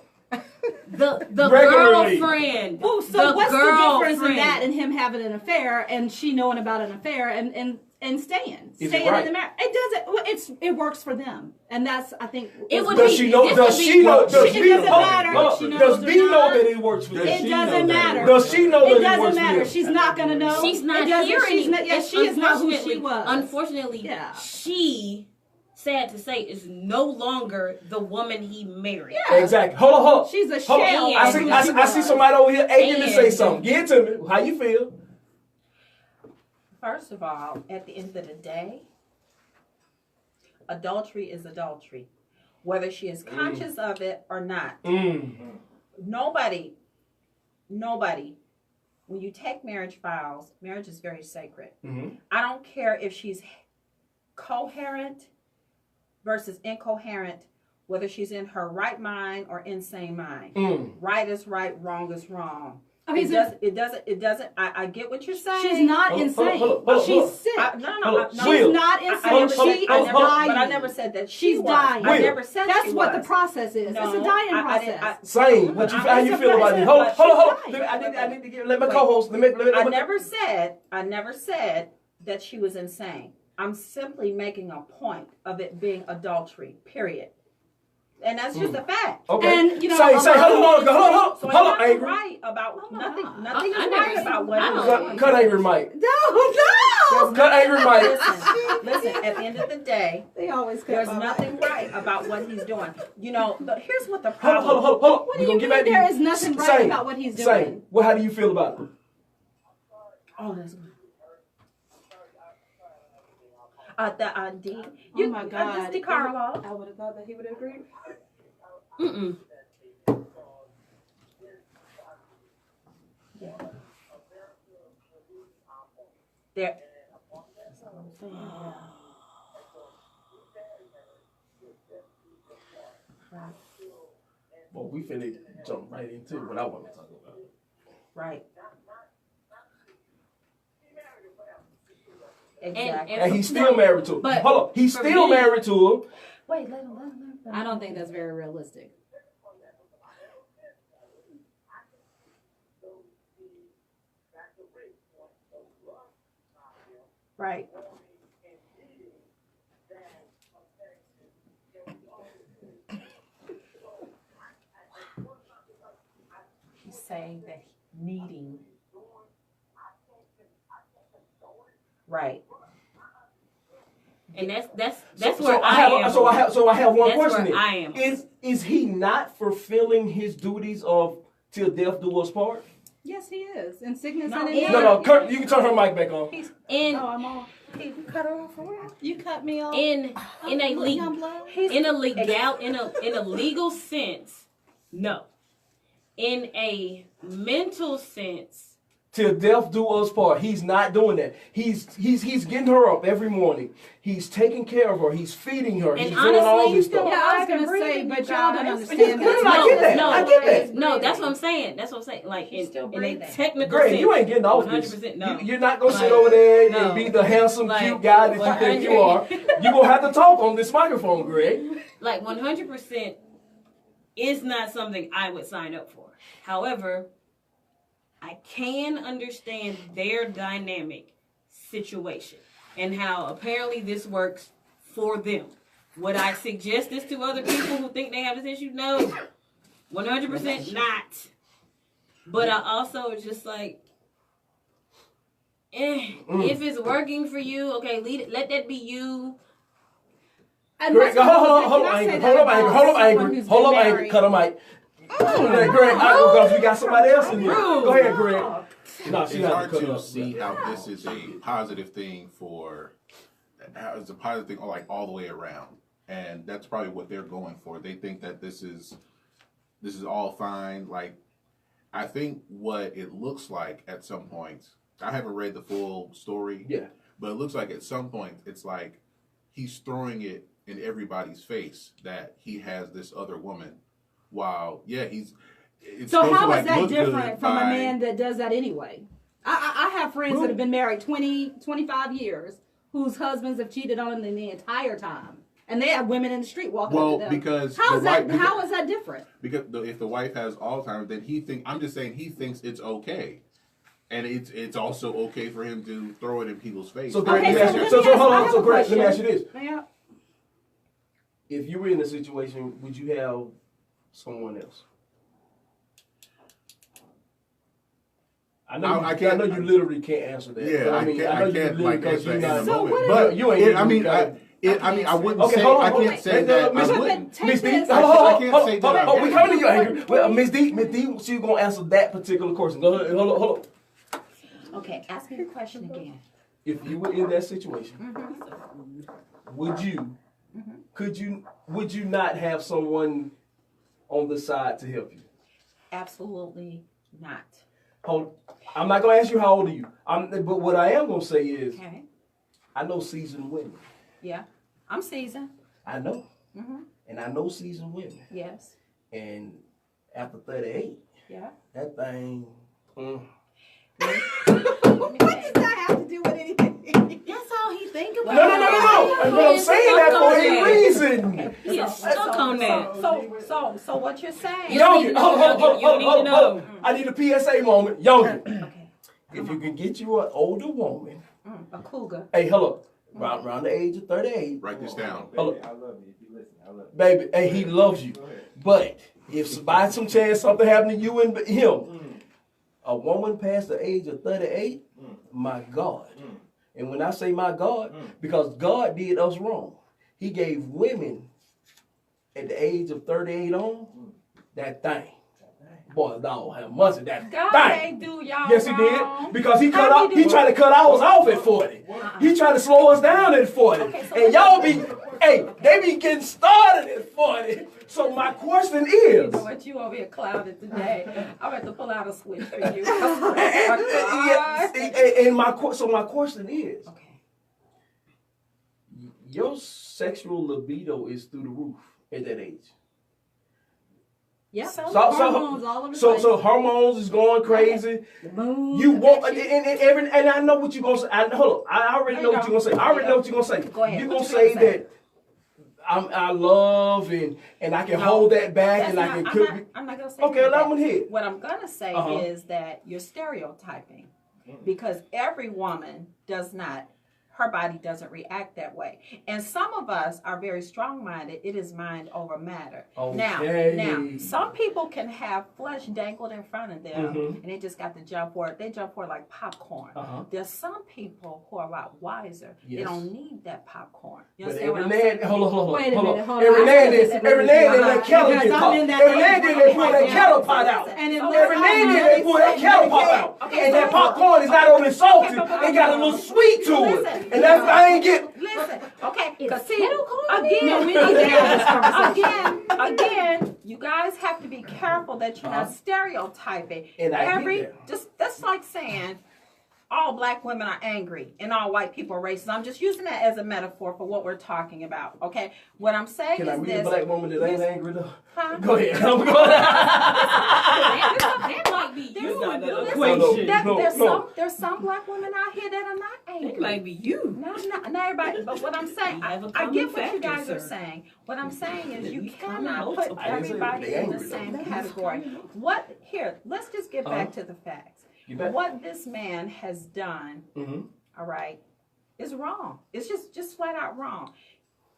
The Regularly. girlfriend. Well, so what's the difference in girlfriend. that and him having an affair and she knowing about an affair and staying Is it staying right? in the marriage? It doesn't. Well, it works for them, and that's I think. It would Does be- she know? this Does would be- she know? Does It B doesn't matter if she Does knows B or know not. that it works for them? It doesn't matter. Does she know that It it doesn't works for matter. them? She's not gonna know. She's not It doesn't- hearing she's it. not- Yes, she is not who she was. Unfortunately, Yeah. she, sad to say, is no longer the woman he married. Yeah. Exactly. Hold on. She's a Hold on. shell. I of see. who I she see, I see was. somebody over here aching to say And- something. Get it to me. How you feel? First of all, at the end of the day, adultery is adultery. Whether she is conscious of it or not. Nobody, when you take marriage vows, marriage is very sacred. I don't care if she's coherent versus incoherent, whether she's in her right mind or insane mind. Right is right, wrong is wrong. Okay, It doesn't. I get what you're saying. She's not Hold on, insane. hold on. She's sick. Will. She's not insane. She is dying. But I never said that She's dying. I Will. never said That's she what was. the process is. No, It's a dying I didn't- process. Same. What you? How you feel about it? Hold on. She's Let me- I need to get. Let my Wait. co-host. Let me. I never said that she was insane. I'm simply making a point of it being adultery. Period. And that's just a fact. Okay. And, you know, say. a lot Hold on. So Hold on. I'm not Angry. right about nothing. on. Nothing I is never right said- about what I it don't- was. Cut angry, Mike. No. Cut angry Mike. Listen, at the end of the day, They always cut there's my nothing right about what he's doing. You know, but here's what the Hold on, problem. hold on. What do We you gonna mean get back to there you. is nothing right Same, about what he's doing? Same. Well, how do you feel about it? Oh, that's good. D. Oh my God. This DeCarlo. I would have thought that he would agree. Mm-mm. There. Well, we finna jump right into what I want to talk about. Right. And- Exactly. And he's still married to her. But Hold on. He's for still me- married to her. Wait, let him. I don't think that's very realistic. Right. He's saying that needing. Right. And that's So where I I have. am. So I have one That's question. where then. I am. Is he not fulfilling his duties of till death do us part? Yes, he is. In sickness No, and he- in No, health. Kurt, you can turn her mic back on. in Oh, I'm off. He cut her off for real. You cut me off. in a Young legal blood. in a legal sense, no. In a mental sense, Till death do us part. He's not doing that. He's getting her up every morning. He's taking care of her. He's feeding her. And He's doing all honestly, this stuff. Yeah, I was Alive and gonna say, breathing, but you y'all don't guys. understand No, that. I get that. No, I get that. no, that's what I'm saying. That's what I'm saying. Like She's still in a breathing. technical Greg, sense, you ain't getting off this. 100% no. You're not gonna sit Like, over there no. and be the handsome, Like, cute guy that you think you are. You're gonna have to talk on this microphone, Greg. Like 100% is not something I would sign up for. However, I can understand their dynamic situation and how apparently this works for them. Would I suggest this to other people who think they have this issue? No. 100% not. But I also just like, if it's working for you, okay, let that be you. And Greg, most hold people- on, can I say Anchor. that Hold up, about Anchor. Hold up, someone Anchor. who's Hold been up, Anchor. married? Cut a mic. Greg, because we got somebody else in here. Go ahead, Greg. No, It's she's not hard cut to up. see how this is a positive thing how it's a positive thing like all the way around. And that's probably what they're going for. They think that this is all fine. Like, I think what it looks like at some point, I haven't read the full story. Yeah. But it looks like at some point it's like he's throwing it in everybody's face that he has this other woman. While it's So supposed to, how like, is that look good different from a by- man that does that anyway? I have friends that have been married 20, 25 years whose husbands have cheated on them the entire time. And they have women in the street walking up to them. because How the is that? wife- How is that different? Because if the wife has Alzheimer's, then he thinks it's okay, and it's also okay for him to throw it in people's face. So, Greg, Okay, let me ask so you. let So, me ask- hold I on. have So, a Greg, let me ask question. you this. Yeah. If you were in a situation, would you have someone else? I know, I I can't- know you literally can't answer that. Yeah, but I know can't you like literally answer because that in you're a not. So moment. what But you ain't I mean, even I wouldn't Okay, say hold on, I hold can't on. say that. Miss I But wouldn't. take Miss D, this- hold I on, can't hold say on, that. hold on. We coming to you, Angry. Well, Miss D, she's gonna answer that particular question. Go ahead, hold on. Okay, ask me the question again. If you were in that situation, would you not have someone on the side to help you? Absolutely not. I'm not gonna ask you how old are you. But what I am gonna say is, Okay. I know seasoned women. Yeah. I'm seasoned. I know, Mm-hmm. and I know seasoned women. Yes. And after 38, Yeah. that thing. Let me What does that have to do with anything? That's all he think about. No. And what I'm saying that for a reason. He is stuck on that. So what you're saying? You don't need Youngin, to know. You need to know. I need a PSA moment. Youngin, Okay. if you can get you an older woman, A cougar. hey, hello, around the age of 38, Write this down. Hello. I love you. If you listen, I love you. baby, hey, he loves you. Go ahead. But if by some chance something happened to you and him, a woman past the age of 38, my God, And when I say my God, because God did us wrong. He gave women at the age of 38 on that thing. Boy, dog have much of that God thing. ain't do y'all Yes, he wrong. did. Because he How he do? tried to cut ours off at 40. He tried to slow us down at 40. Okay, so And y'all they be getting started at 40. So my question You is, know what? You over here clouded today. I'm going to pull out a switch for you. so my question is, Okay. your sexual libido is through the roof at that age. Yeah. Hormones all over the So place. hormones is going crazy. The moon. You want and I know what you're gonna say. Hold on, I already know what you're gonna say. I already know what you're gonna say. Go ahead. You're What gonna you say gonna say? that I love and I can hold that back and I can cook. I'm not going to say Okay, that. allow me to hit. What I'm going to say is that you're stereotyping because every woman does not, her body doesn't react that way. And some of us are very strong-minded. It is mind over matter. Okay. Now, some people can have flesh dangled in front of them and they just got to jump for it. They jump for it like popcorn. There's some people who are a lot wiser. Yes. They don't need that popcorn. You But understand what every I'm saying? man, hold Wait a on. minute, hold on. Every I man disagree did with that you. kettle Because get I'm pop. in that Every man age did right they pull that now. kettle pot out. And it Every looks man like did they pull that kettle pot out. Okay, And so that popcorn is not only salty, it got a little sweet to it. Listen. And that's I ain't get. Listen, okay, because see, No, we need again, to have this conversation. again, you guys have to be careful that you're not stereotyping. And I get that. That's like saying all black women are angry and all white people are racist. I'm just using that as a metaphor for what we're talking about. Okay, what I'm saying Can I is meet a this. black woman that ain't angry though? Huh? Go ahead. That might be you. Not that Listen, equation. there's some black women out here that are not angry. It might be you. Not everybody, but what I'm saying, You have a I common get what you factor, guys are sir. saying. What I'm saying is you We cannot common put multiple. I didn't say everybody they in the angry, same though. category. Let's just get back to the facts. You bet. What this man has done, all right, is wrong. It's just flat out wrong.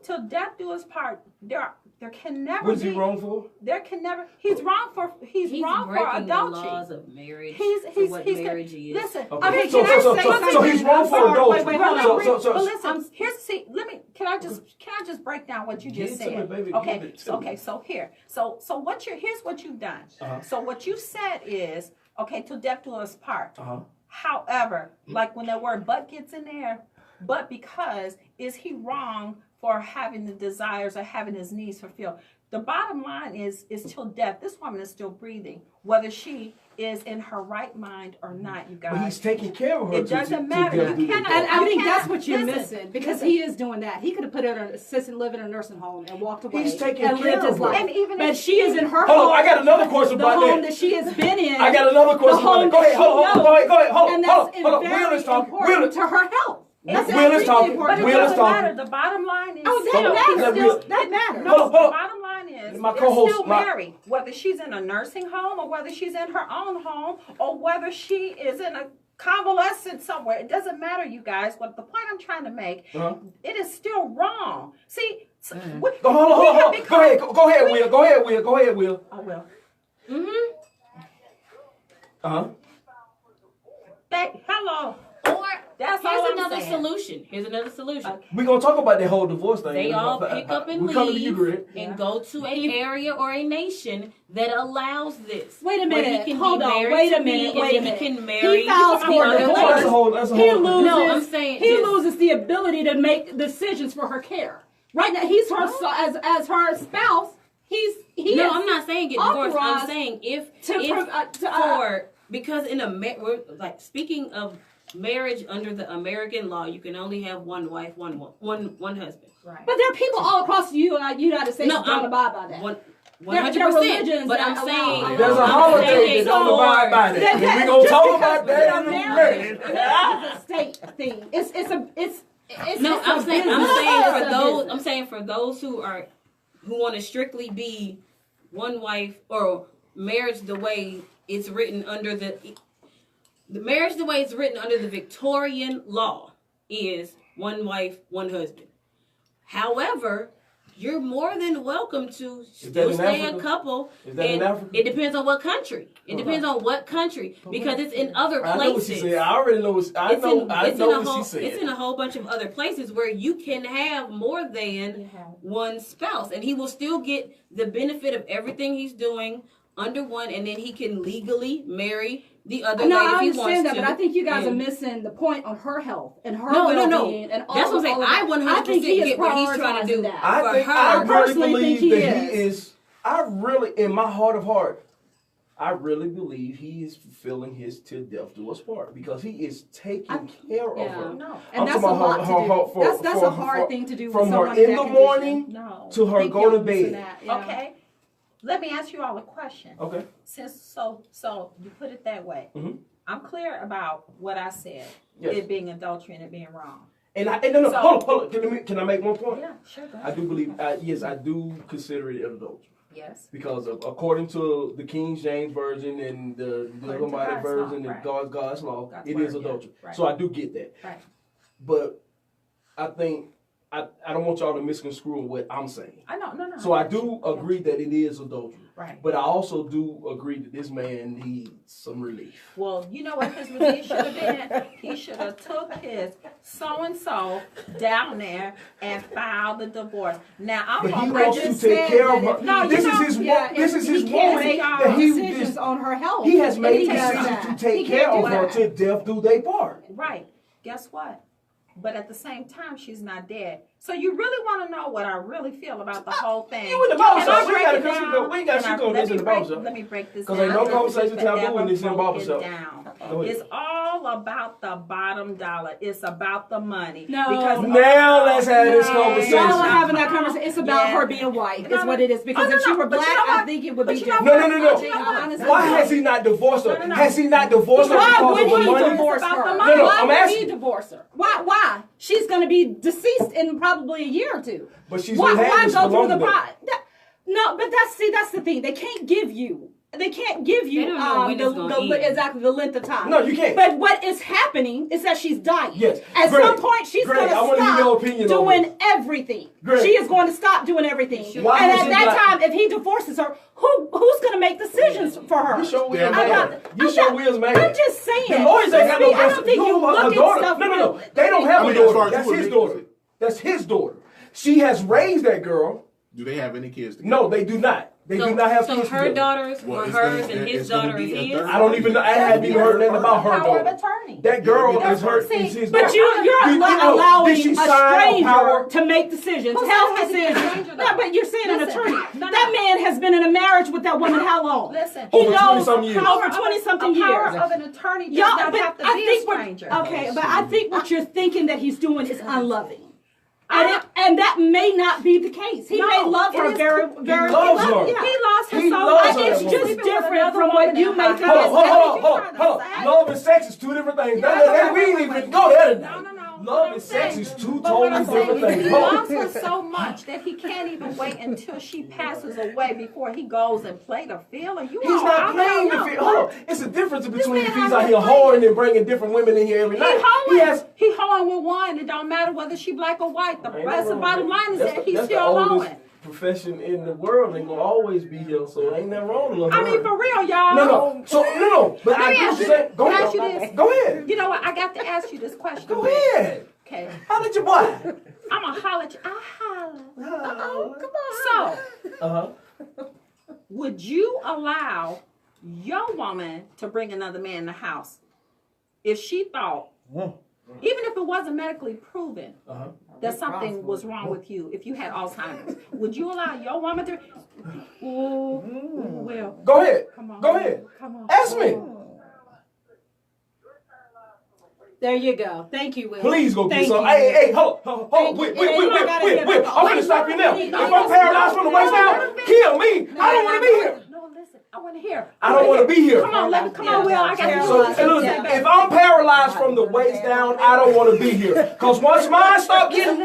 Till death do us part, there can never What's be. he wrong for? There can never. He's wrong for breaking the adultery. laws of marriage. He's what he's marriage is. Listen. Okay. Okay, So can I say so he's something? wrong for adultery. Wait, hold on. But listen, here's see. Can I just break down what you just Give it to said? me, baby. Okay. Give it to me. Okay. So here. So here's what you've done. So what you said is okay. Till death do us part. However, like when that word "but" gets in there, but because is he wrong for having the desires or having his needs fulfilled? The bottom line is till death. This woman is still breathing, whether she is in her right mind or not. You guys. But he's taking care of her. It doesn't matter. death You do cannot- that. And I think cannot- that's what you're listen, missing because listen. he is doing that. He could have put her in an assisted living or nursing home and walked away He's taking and care lived his of her. life. And even but if she is in her Hold home. on, I got another question the about home that. that she has been in. I got another question the about home that. Go ahead, that hold she on, knows. And that's hold on. very Will is talking. important Will, to her health. That's Will is extremely talking. important. But it Will is doesn't talking. matter. The bottom line is. Oh, Hold that on. matters. Let Still, Will- that matters. Hold on, hold on. The bottom line is My they're co-host, still my- married, whether she's in a nursing home or whether she's in her own home or whether she is in a convalescent somewhere. It doesn't matter, you guys. What the point I'm trying to make, it is still wrong. See, Hold on. Go ahead, Will. Go ahead, Will. I will. Hello. Or That's all here's I'm another saying. solution. Here's another solution. We're going to talk about that whole divorce thing. They all pick up and We're coming to you, leave Greg. and go to an area or a nation that allows this. Wait a Where minute. he can Hold be on. married Wait to a minute. me, Wait a and then minute. he can marry. He files the for other divorce. lady. That's a whole He thing. loses. No, I'm saying he just- loses the ability to make decisions for her care. Right now, he's her as her spouse. He No, is I'm not saying get divorced. I'm authorized saying if because in we're like speaking of marriage under the American law, you can only have one wife, one husband. Right. But there are people all across the United States No, who don't abide by that. 100%. religions But that I'm allow- saying There's a I'm holiday saying that don't abide by that. And we're going to talk about that in a minute. It's a state thing. It's No, it's I'm a saying business. It's a business. for those who want to strictly be one wife or marriage the way it's written under the marriage the way it's written under the Victorian law is one wife, one husband. However, you're more than welcome to Is that still in stay Africa? a couple. Is that in And Africa? it depends on what country. It depends on what country because it's in other I know what places. she said. I already know. I It's know. in, I it's know in a what whole, she said. It's in a whole bunch of other places where you can have more than one spouse, and he will still get the benefit of everything he's doing under one, and then he can legally marry the other No, lady I if he wants understand that, to. but I think you guys are And- missing the point on her health and her No. well-being and all. That's what I'm saying. all of I that. 100% think he is get what he's trying to do. prioritizing that. I for think her. I really personally believe think he that he is. is. I really, in my heart of heart, I really believe he is fulfilling his till death do us part because he is taking care of her. No. And I'm that's a talking lot about to do. her- for- That's for- a hard for- thing to do from with her someone in that the condition. morning No. to her Think go to y'all missing bed. that, yeah. Okay. Let me ask you all a question. Okay. Since so you put it that way. Mhm. I'm clear about what I said. Yes. It being adultery and it being wrong. And no, So- hold on. Can I make one point? Yeah, sure. Go I ahead. do believe, yes, I do consider it adultery. Yes. Because according to the King James Version and the According to Almighty God's law, Version and right. God's law, God's it word, is yeah, adultery. right. So I do get that. Right. But I think I don't want y'all to misconstrue what I'm saying. I know. No. So I do agree that it is adultery. Right. But I also do agree that this man needs some relief. Well, you know what his relief should have been? He should have took his so-and-so down there and filed the divorce. Now, I'm But he going wants to just take said care of that her. if No, you This know, is his yeah, this is he his can't woman make that he decisions this, on her health. he has And made does decisions that. to He take can't care do of her that. till death do they part. Right. Guess what? But at the same time, she's not dead. So you really want to know what I really feel about the whole thing? You in the barber Can I shop. We break ain't it gotta down? we ain't got Can I- shit on let this me in the barber break- shop. Let me break this 'Cause down. ain't no Let me conversation just taboo in forever this in broke barber it shop. down. Go ahead. It's all about the bottom dollar. It's about the money. No. Because Now let's have this No. conversation. Y'all are having that conversation. It's about Yeah. her being white. No, Is no. what it is. Because Oh, no, if she no, were but you black, know what? I think it would But be you know different. No. I think, honestly, Why has he not divorced her? No, no. Has he not divorced her Why because would of the he money? divorce About the her? money. No, Why I'm would asking. he divorce her? Why? She's going to be deceased in probably a year or two. But she's Why been having this go for through longer the than- pot? No, but that's the thing. They can't give you They don't know when it's gonna end. exactly the length of time. No, you can't. But what is happening is that she's dying. Yes. At Greg, some point, she's Greg, going to I wanna hear your stop opinion on doing this. everything. Greg. She is going to stop doing everything. Why And is at it that not- time, if he divorces her, who's going to make decisions for her? You sure Will's I'm mad. not- You sure Will's mad. I'm just saying. The lawyers ain't got no I don't think you look a at daughter. stuff. No. They don't have I a mean, as far daughter. as That's you and his me, daughter. That's his daughter. She has raised that girl. Do they have any kids together? No, they do not. They do not have so kids her together. daughters Well, were it's hers gonna- and his it's gonna daughter is be a his. third. I don't even know. I haven't even heard nothing about her Power of daughter. attorney. That girl Yeah, is her. see, Is his But daughter. you're Did- allowing did she a sign a stranger power? to make decisions, Who health said it had to be a decisions. stranger, No, though? but you're saying an Listen, attorney. no. That man has been in a marriage with that woman how long? Listen. He Over knows 20-some years. over 20-something A power years. of an attorney does Y'all, not but have to I be a think stranger. okay, but I think what you're thinking that he's doing is unloving. And that may not be the case. He No, may love it her is very, co- very. loves her. Yeah. He lost her He so loves much. her. It's Sleeping just with different another from woman what you in may her think. house. Hold on. Love and sex is two different things. We ain't even go there tonight. No. Love and sex is two But what totally I'm saying different is he things. Hold on. loves her so much that he can't even wait until she passes away before he goes and play the field. You He's all- not I playing the don't field. know. Hold on. It's a difference between man if he's out out here here whoring and bringing different women in here every night. He hoeing with one. It don't matter whether she black or white. That's the bottom line is that he's that's still the oldest hoeing. profession in the world and gonna always be here, so ain't nothing wrong with I mean, for real, y'all. No. So no. But I Let me get ask what you're you- saying. Go can I ask you ahead. this? Go ahead. You know what? I got to ask you this question. Go ahead. Okay. How did your boy? I'm going to holler at you. I holler. Uh-oh, come So, Uh-huh. would you allow your woman to bring another man in the house if she thought, even if it wasn't medically proven, Uh-huh. that something was wrong with you, if you had Alzheimer's, would you allow your woman to? Ooh, well, Go ahead. come on. Go ahead. Come on. Ask me. There you go. Thank you, Will. Please go get Thank some. you. Hey, hold on. Thank Wait. you. Yeah, you don't gotta get I'm alcohol. gonna stop you now. Wait, If no, I'm paralyzed from the waist down, kill me. I don't want to be here. No, listen. I want to hear. I don't want to be here. Come on, come on, Will. I got So, you. and listen, if I'm paralyzed from the waist down, I don't want to be here. Because once mine start getting...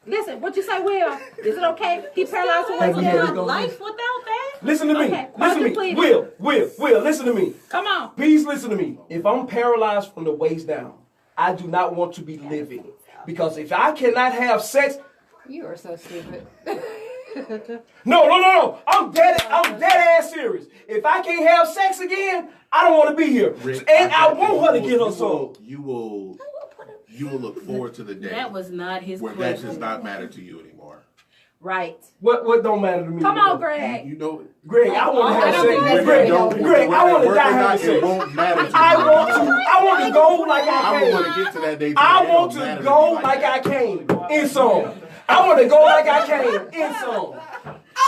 Listen, what you say, Will? Is it okay? He paralyzed from Thank waist you, down? Henry. Life without that? Listen to me. Okay, Listen to me. please. Will, listen to me. Come on. Please listen to me. If I'm paralyzed from the waist down, I do not want to be living. Because if I cannot have sex, You are so stupid. No. I'm dead ass serious. If I can't have sex again, I don't want to be here. Rick, And I want her to get her soul. You will look forward to the day That was not his where that question. does not matter to you anymore. Right. What don't matter to me? Come on, Greg. You know, Greg, I want to I have don't think sex. that's Greg, real. Greg, I want to die having It sex. won't matter to you. I want to go like I I don't want came. to get to that day. I want to go like I came in song. I want to go like I came in song. I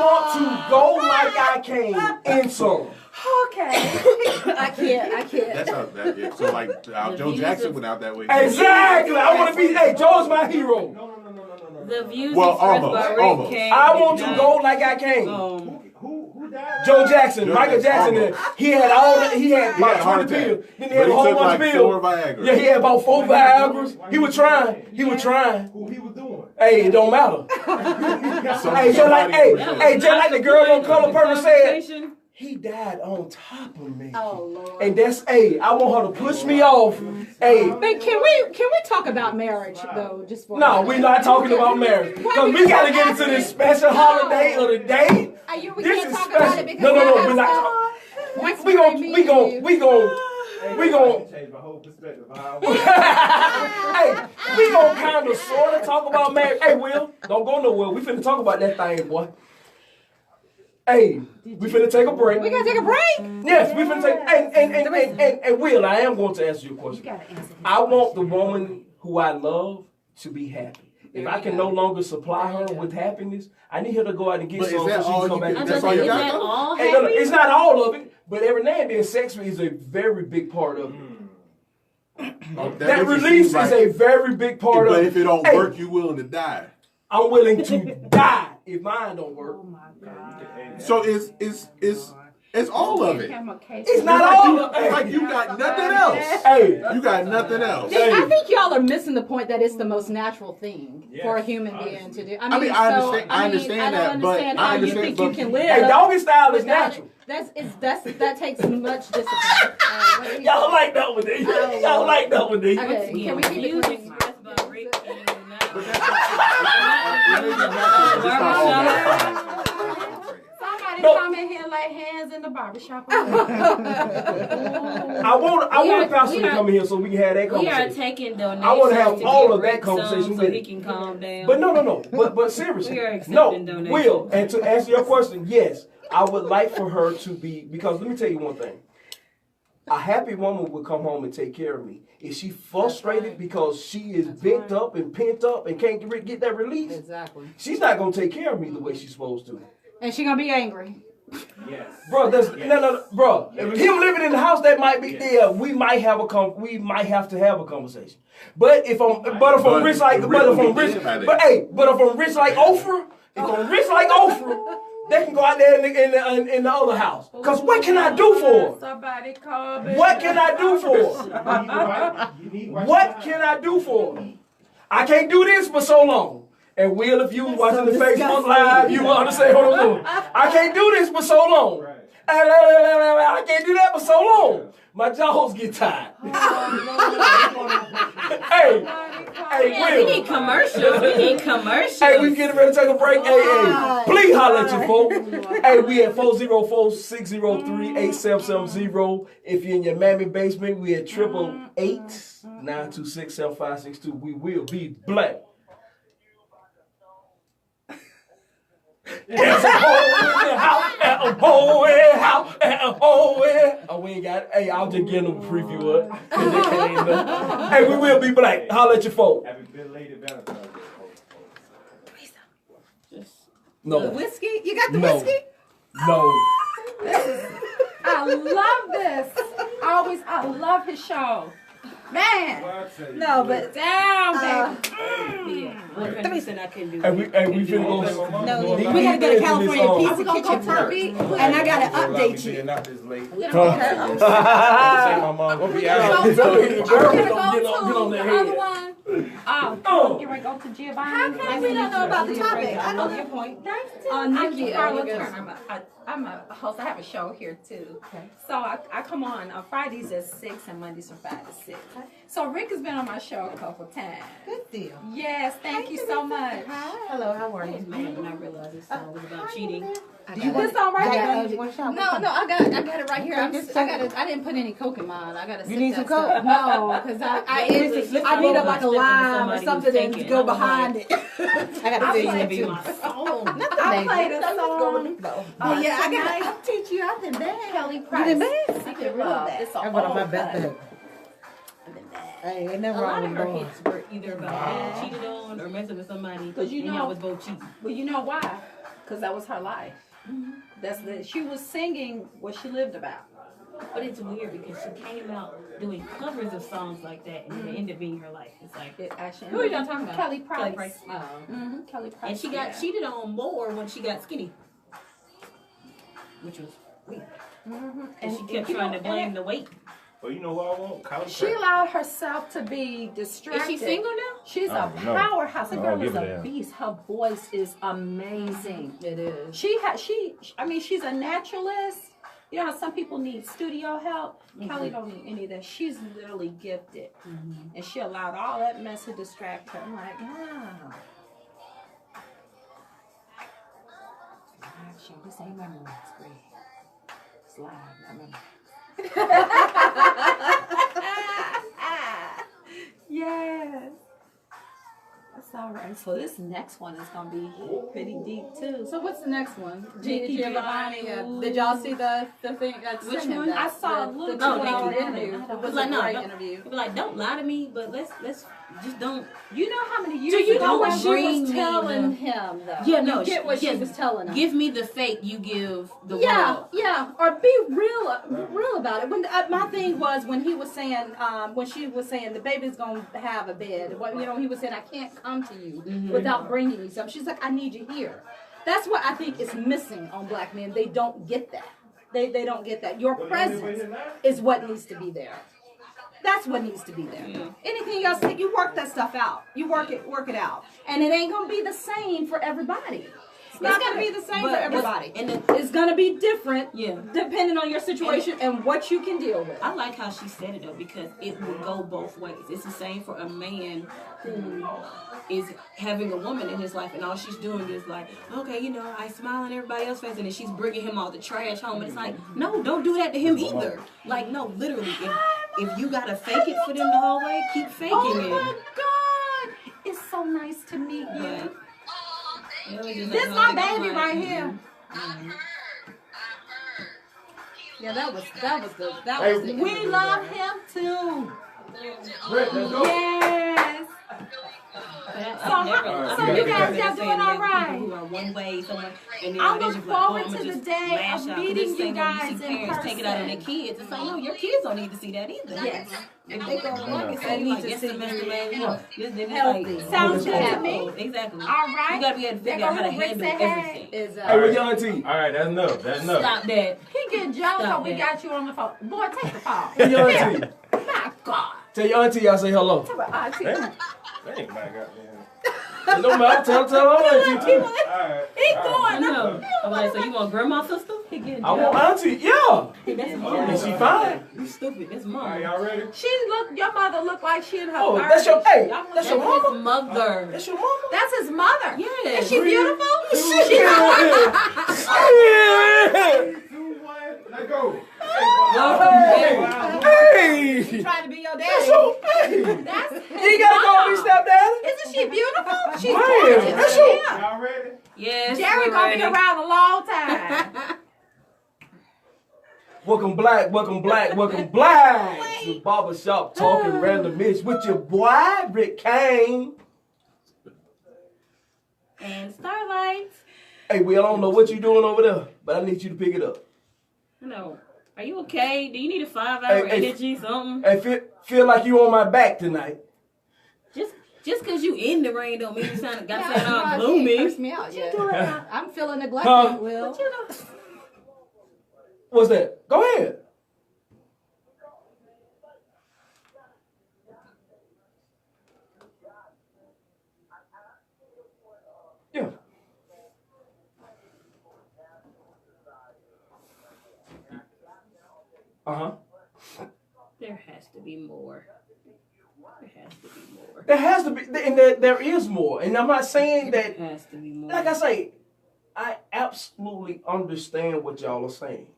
want to go like I came in song. Okay. I can't. That's how that is. So like Joe Jackson went out that way. Exactly. I want to be. Hey, Joe's my hero. The views Well, expressed almost, by Rick almost. Kane I want did to not, go like I came. Who died? Joe Jackson, Joe Michael Jackson. Jackson. He had a heart about 20 attack. pills. Then he But had a he whole took bunch like of 4 pills. Viagra. Yeah, he had about 4 Viagra's. He was trying. Who he was doing? Hey, it don't matter. Hey, just like the girl on Color Purple said, conversation. he died on top of me. Oh Lord. And that's I want her to push me off. Hey, But can we talk about marriage though? Just for no, we're not talking about marriage. Because we gotta get into this special holiday of the day. We This can't is talk special. about it because No, I we're not have talking. Once We gon' Changed my whole perspective. of how hey, we gon' kind of sort of talk about marriage. Hey, Will, don't go nowhere. We finna talk about that thing, boy. Hey, we finna take a break. We gotta take a break. Yes, we finna take. And Will, I am going to answer your You question. gotta answer this. I want the woman who I love to be happy. If I can no longer supply her with happiness, I need her to go out and get But is some that so she all can come you back. can- and that's take all you care of got? me. Is that all Hey, no, happy? it's not all of it, but every now and then sex is a very big part of it. That release is a very big part of But it. if it don't Hey, work, you willing to die. I'm willing to die if mine don't work. Oh my God. So it's all of it. It's not all of it. Like you got nothing else. Hey, You got nothing else. I think y'all are missing the point that it's the most natural thing for a human being to do. I mean, I understand that, don't but understand I how you understand, think but- you can live. hey, doggy style is without natural. it. That takes much discipline. Y'all like that one, D. Y'all like that one, D. Okay, can we The keep views it expressed by Rick Kane did not. But it may be natural, but it's not all that. Somebody No. come in here lay hands in the barbershop. I want Pastor to come in here so we can have that We are conversation. taking donations. I wanna have to all get of that Rick some conversation so with he it. can calm down. But no. But seriously, We are accepting no. donations. Will, and to answer your question, yes, I would like for her to be, because let me tell you one thing. A happy woman would come home and take care of me. Is she frustrated because she is bent up and pent up and can't get that release? Exactly. She's not gonna take care of me the way she's supposed to. And she gonna be angry. Yes. Bro, bro. Him living in the house, that might be there. We might have to have a conversation. But if I'm rich like Oprah, they can go out there in the other house. Cause what can I do for her? Somebody call me. What can I do for her? What can I do for her? I can't do this for so long. And Will, if you watching the Facebook Live, you will understand what I'm doing. I can't do this for so long. I can't do that for so long. My jaws get tired. Hey, we Will. need commercials. We need commercials. Hey, we getting ready to take a break. Hey, please holler at your folks. Hey, we at 404-603-8770. If you're in your mammy basement, we at 888-926-7562. We will be black. There's a hole in the house, and a hole in the house, and a hole in. Oh, we ain't got it. Hey, I'll just give them a preview of it. Hey, we will be black. Holler at your folk. Happy belated Valentine's Day. No. The whiskey? You got the No. whiskey? No. I love this. I love his show. Man. No, but Down, baby. Yeah, 100% I can do Hey, we finna go. no, we gotta get a California This, pizza kitchen turkey, and I gotta update you. Not this late. Okay. Say my mom gonna be out. We're gonna go Get to on the that other head. one. Oh, you ready to go to Giovanni? How come we don't know about the topic? I love your point. I'm Nikki, Carla you Turner. I'm a host. I have a show here too. Okay. So I come on Fridays at 6 and Mondays from 5 to 6. So Rick has been on my show a couple times. Good deal. Yes, thank you so much. Hello, how are I was you? mad when I realized this song was about cheating. I You got put it. some right Yeah, there? No, I got it right here. I didn't put any Coke in mine. I gotta. You need some Coke? Coke? No, because I need a, like a lime or something to go behind it. I got I to played fix Be it too. my song. I played a song. Yeah, I tonight, got. I'll teach you. I've been bad. Kelly You Price. been bad? Secret Love. It's I an went on my old bad cut. bed. Hey, ain't A nothing lot wrong of with her boys. hits were either about being cheated on or messing with somebody. 'Cause you and know- y'all was both cheating. Well, you know why? Because that was her life. She was singing what she lived about. But it's weird because she came out doing covers of songs like that and it ended up being her life. It's like, It actually. who are y'all talking about? Kelly Price. Kelly Price. Kelly Price. And she got yeah. cheated on more when she got skinny. Which was weird. And she kept you trying know, to blame the weight. Well, you know who I want? Kylie She Pratt. allowed herself to be distracted. Is she single now? She's I a don't know. powerhouse. The I girl don't is give a a damn. beast. Her voice is amazing. It is. She's a naturalist. You know how some people need studio help? Kelly don't need any of that. She's literally gifted. And she allowed all that mess to distract her. I'm like, wow. Live show. This ain't my movie. It's great. It's live. I remember. Yes. That's all right. So this next one is gonna be pretty deep too. So what's the next one? Nikki Giovanni. Giovanni. Did y'all see the thing? Which one? I saw a the little 2-hour Nikki. interview. I It don't- was Like, a no, great don't- interview. Be like, don't lie to me, but let's just don't. You know how many years Do you know don't what she bring was me telling the- him though? Yeah, no, You get what she yes. was telling him. Give me the fake you give the Yeah, world. yeah, or be real about it. When my thing was when he was saying, when she was saying the baby's gonna have a bed. What he was saying, I can't come to you without bringing you something. She's like, I need you here. That's what I think is missing on black men. They don't get that. They don't get that. Your presence is what needs to be there. That's what needs to be there. Anything else, you work that stuff out. You work it out, and it ain't gonna be the same for everybody. It's not gonna be the same for everybody. And It's gonna be different, Yeah. depending on your situation and what you can deal with. I like how she said it though, because it will go both ways. It's the same for a man who is having a woman in his life and all she's doing is like, okay, I smile on everybody else's face and then she's bringing him all the trash home. And it's like, no, don't do that to him either. Like, no, literally, if you gotta fake it for them the whole way, keep faking Oh it. my God! It's so nice to meet you. Yeah. This my baby right here. Yeah, that was the We love him too. Rick, let's go. Yes. So you guys are doing all right. Who are one way, someone, and then I they look just like, oh, forward I'ma to the just day lash of out. 'Cause meeting this you thing when guys see in parents take it out on their person. kids. It's like, no, your kids don't need to see that either. Yes. If they go to work and They say, need like, to yes, see semester, you man, it's healthy. like, Sounds good to yeah, me. Exactly. All right. You gotta be able to There figure out go how to little Rick handle say hey. everything. is Hey, with your auntie. All right, that's enough. That's enough. Stop that. He getting jealous Stop when we that. got you on the phone. Boy, take the call. With your auntie. My God. Tell your auntie I say hello. Tell her, auntie. That ain't my goddamn. It don't matter. Tell her auntie too. Alright. He I going. know. I'm like, so you want grandma's sister? He getting I want jealous. auntie. Yeah. That's And mom. she fine. You stupid. That's Alright, mom. y'all ready? Your mother looked like she in her Oh, 30s. that's your- hey, Y'all that's must- your That's mama? his mother. That's your mama. That's his mother. Yes. Is she beautiful? Shit. She Shit. 2, 1, let's go. Hey. trying to be your That's daddy. your baby. That's You ain't gotta call me stepdaddy. Isn't she beautiful? She's Man, gorgeous. that's your- Yeah. Y'all ready? Yes. Jerry we're gonna be ready. around a long time. Welcome black to Barbershop Talking Random Mitch with your boy, Rick Kane. And Starlight. Hey, Will, I don't know what you doing over there, but I need you to pick it up. No. Are you okay? Do you need a 5-hour Hey, energy, something? Hey, feel like you on my back tonight. Just cause you in the rain don't mean you sound Yeah, got sound all she gloomy. cursed me out yet. I'm feeling neglected, Huh? Will. What's that? Go ahead. There has to be more. There has to be more. There has to be, and there is more. And I'm not saying that. There has to be more. Like I say, I absolutely understand what y'all are saying,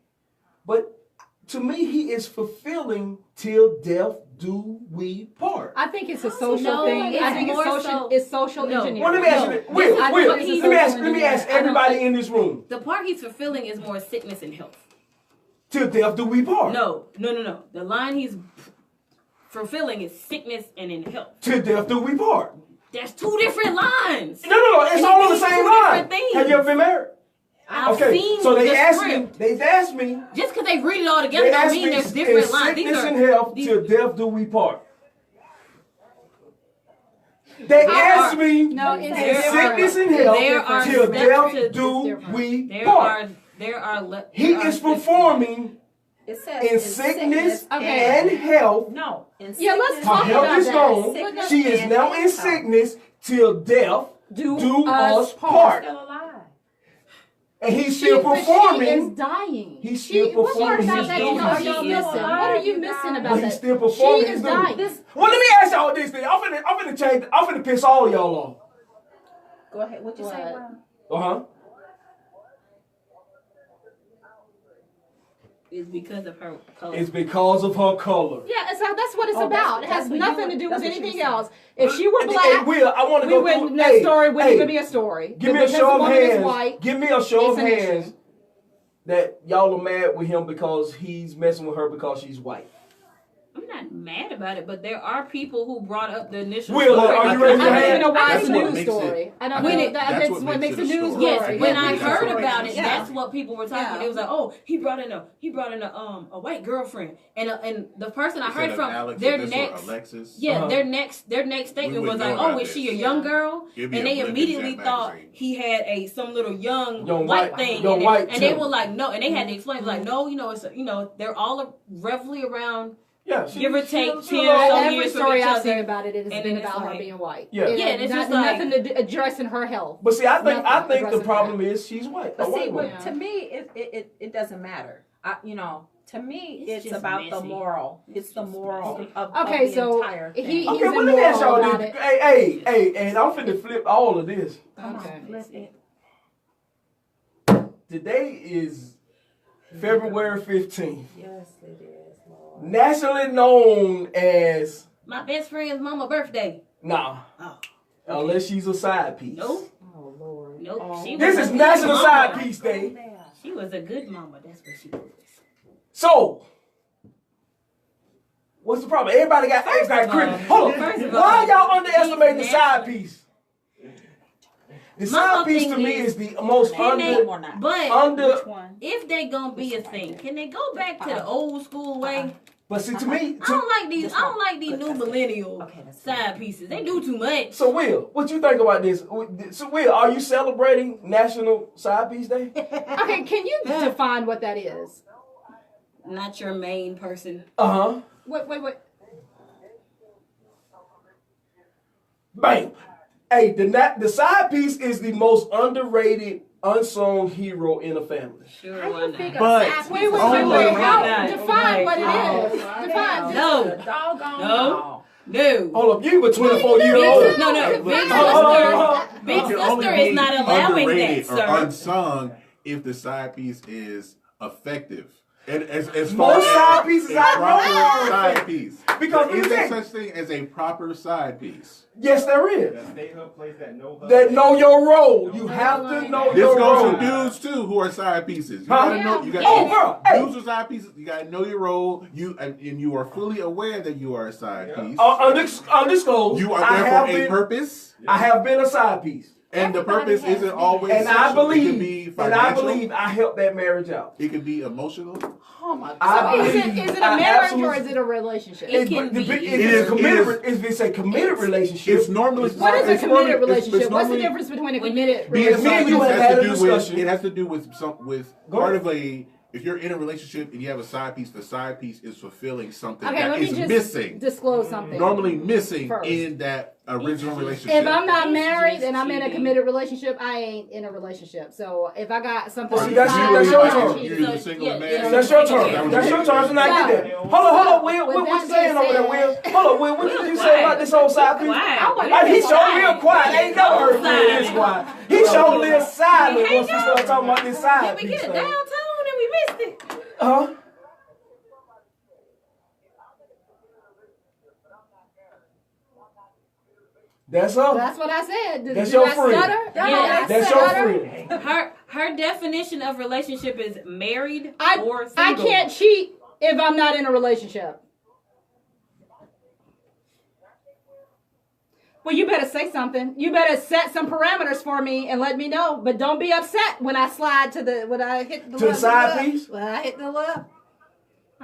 but to me, he is fulfilling till death do we part. I think it's a social No, thing. it's I think it's more social. so- It's social No. engineering. Well, let me ask you this. Will, I Will, think it's let social me ask engineering. everybody in this room. The part he's fulfilling is more sickness and health. Till death do we part. No. The line he's fulfilling is sickness and in health. Till death do we part. That's two different lines. No. It's It all on the means same two line. different things. Have you ever been married? I've Okay, seen so they the asked script. me. They've asked me. Just because they read it all together They don't asked mean me, there's is different lines. These sickness are and health these- till death do we part. They asked me, No, it's is different. sickness and health There are till steps death to- do we there part. are He is performing It says in sickness Okay. and health. No. In Yeah, let's sickness Her talk health about is that. gone. Sickness She is and now in health. sickness till death Do do us us part. Still alive. And he's still But she is performing. dying. He's still What part performing about his that duties. are y'all She is missing? alive. What are you missing about But that? he's still performing She his is duties. dying. Well, let me ask y'all this thing. I'm finna change. I'm finna piss all y'all off. Go ahead. What you say, What? Ron? It's because of her color. It's because of her color. Yeah, so that's what it's Oh, about. It that's has what nothing you to do were- with that's what you anything were saying. else. If she were Hey, black, Will, I want to we go wouldn't. through. That story wouldn't hey, even be a story. Give me a Because show the of woman is hands. white, Give me a show it's of an issue. hands that y'all are mad with him because he's messing with her because she's white. I'm not mad about it, but there are people who brought up the initial. Will, story. are you I ready to don't have- even know why That's it's a what news makes it- story. I don't When know. it- That's what makes a it a news story. Yes, story. when Yeah, I that's heard what about makes it, it. that's what people were talking about. Yeah. It was like, oh, he brought in a white girlfriend, and the person I heard Instead of from Alex, their this or next. Alexis. Yeah, Uh-huh. their next statement We was wouldn't like, know "Oh, about is she a this. young girl?" It'd be And a they blip in immediately Jet thought magazine. he had some little young Young white white- thing young in it. white And they too. were like, "No," and they had to explain like, "No, they're all roughly around." Yeah, Give or take 10 she- some Every years from story each I've other. seen about it, it has And been then it's about her like- being white. Yeah. Yeah, and it's not, just like- nothing to do, addressing her health. But see, I think Nothing the addressing problem that. is she's white. But a white see, woman. to me, it doesn't matter. To me, It's it's just about the messy. moral. It's the just moral messy. of Okay, the so entire he- thing. Okay, he's well, let me ask y'all immoral this. about Hey, and I'm finna flip all of this. Okay. Today is February 15th, Yes, it is, Lord. nationally known as My best friend's mama birthday. nah, Oh, unless she's a side piece. nope, Oh, Lord. nope. She This was is a good National mama. Side Piece Day. She was a good mama. That's what she was. So, what's the problem? Everybody got First of credit. all- Hold first on. of Why all, y'all underestimating the he's side nasty. piece? The My side whole piece thing to me is- is the most And they- under. but Under, if they gonna be a thing, can they go back to the old school way? but see, to me, I don't like these. I don't like these new millennial Okay, that's side pieces. They do too much. so Will, what you think about this? So Will, are you celebrating National Side Piece Day? Okay, can you define what that is? Not your main person. Uh-huh. Wait. Bang. Hey, the side piece is the most underrated, unsung hero in a family. Sure, How why you not? figure But- side Wait. piece- How? Oh, Define what oh, it is. Define. No. Doggone No. No. Hold up, you were 24 years old. No. Big Big sister. sister. Big It can only sister is be not allowing that, underrated or sir. unsung if the side piece is effective. And as far Most as side pieces a I know proper are side effective. piece, Because there is let a me such thing as a proper side piece. Yes, there is. That stay her place, that know her. That know your role. You have to know This your goes role. for dudes too who are side pieces. You Huh? gotta know. You gotta, Oh, bro, hey. dudes are side pieces. You gotta know your role. And you are fully aware that you are a side piece. Undisclosed. You are I there have for a been- purpose, I have been a side piece. and the Everybody purpose has isn't been. always. And I sexual. It can believe, be and financial. I believe I helped that marriage out. It can be emotional. Oh my I God. So believe- is it a I marriage or absolutely- is it a relationship? It can be. If it's a committed relationship, It's normally What is a it's committed normally- relationship? it's What's the normally- difference between a When committed Being a Me and side you piece have has had to a do with discussion. it has to do with some with Go part ahead. of if you're in a relationship and you have a side piece, the side piece is fulfilling something Okay, that let me is just missing. disclose something. Normally missing First. in that original relationship. If I'm not married just and I'm in a cheating. committed relationship, I ain't in a relationship. So if I got something, See, on the that's side, you, that's your I'm turn. not cheating. You're single and married. That's your turn. That's your turn. So now get there. Hold on, Will. With What you that saying being over there, Will? Hold on, Will. What did you say about this whole side piece? Quiet. He showed real quiet. I ain't never heard Will this quiet. He showed a little silent once we started talking about this side Did we piece get a thing. downtown and we missed it? Huh? That's up. That's what I said. Did That's you your not friend. stutter? Yeah, That's your friend. Her definition of relationship is married or single. I can't cheat if I'm not in a relationship. Well, you better say something. You better set some parameters for me and let me know. But don't be upset when I slide when I hit the To the side piece? When I hit the love.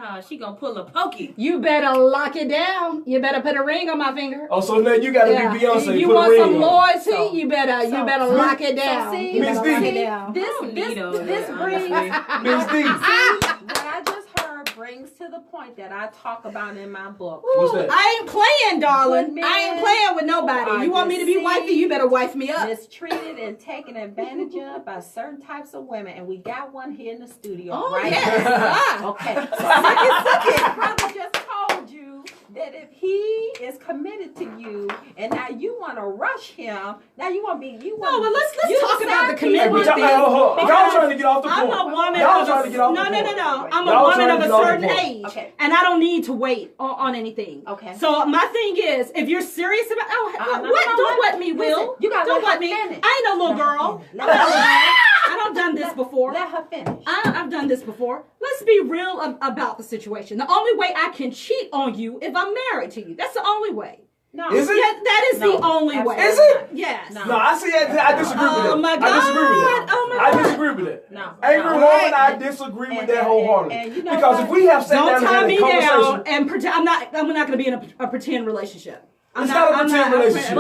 Oh, she gonna pull a pokey. You better lock it down. You better put a ring on my finger. Oh, so now you gotta Yeah. be Beyonce. If you put want a ring some on. loyalty, you better lock it down. see, You better Miss lock D. it down. This I don't need all that, brings honestly. Miss D. what I just heard brings to the point that I talk about in my book. What's that? I ain't playing, darling. Good I ain't man. playing with nobody. You want me to be wifey? You better wife me up. Mistreated and taken advantage of by certain types of women, and we got one here in the studio, Oh, right? yes. Ah. Okay. So his brother just told you that if he is committed to you, and now you want to rush him, now you want to be you want. No, but let's you talk about the decide Hey, commitment but thing. y'all trying to get off the I'm point. a woman Y'all of trying to get off the point. no. I'm Y'all a woman trying of to a get off the certain point. age, Okay. and I don't need to wait on anything. Okay. So my thing is, if you're serious about, don't let me, Will. Listen, you gotta don't let her let me. finish. I ain't no little Let her girl. finish. Let her I don't done this before. Let her finish. I've done this before. Let's be real about the situation. The only way I can cheat on you if I'm married to you. That's the only way. No. Is it? Yeah, that is No, the only way. absolutely Is it? Yes. No. No, I see that. I disagree with that. Oh my I disagree with that. God. Oh my I God. disagree with that. No. Angry No. woman, I disagree with that wholeheartedly. and you know Because what? if we have sat Don't down and tie had me a conversation, down and pretend. I'm not going to be in a pretend relationship. It's not a pretend relationship.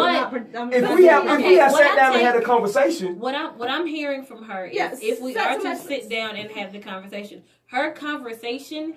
if we have What sat I down and take- had a conversation, What I'm hearing from her is Yes, if we set are some to estimates. sit down and have the conversation, her conversation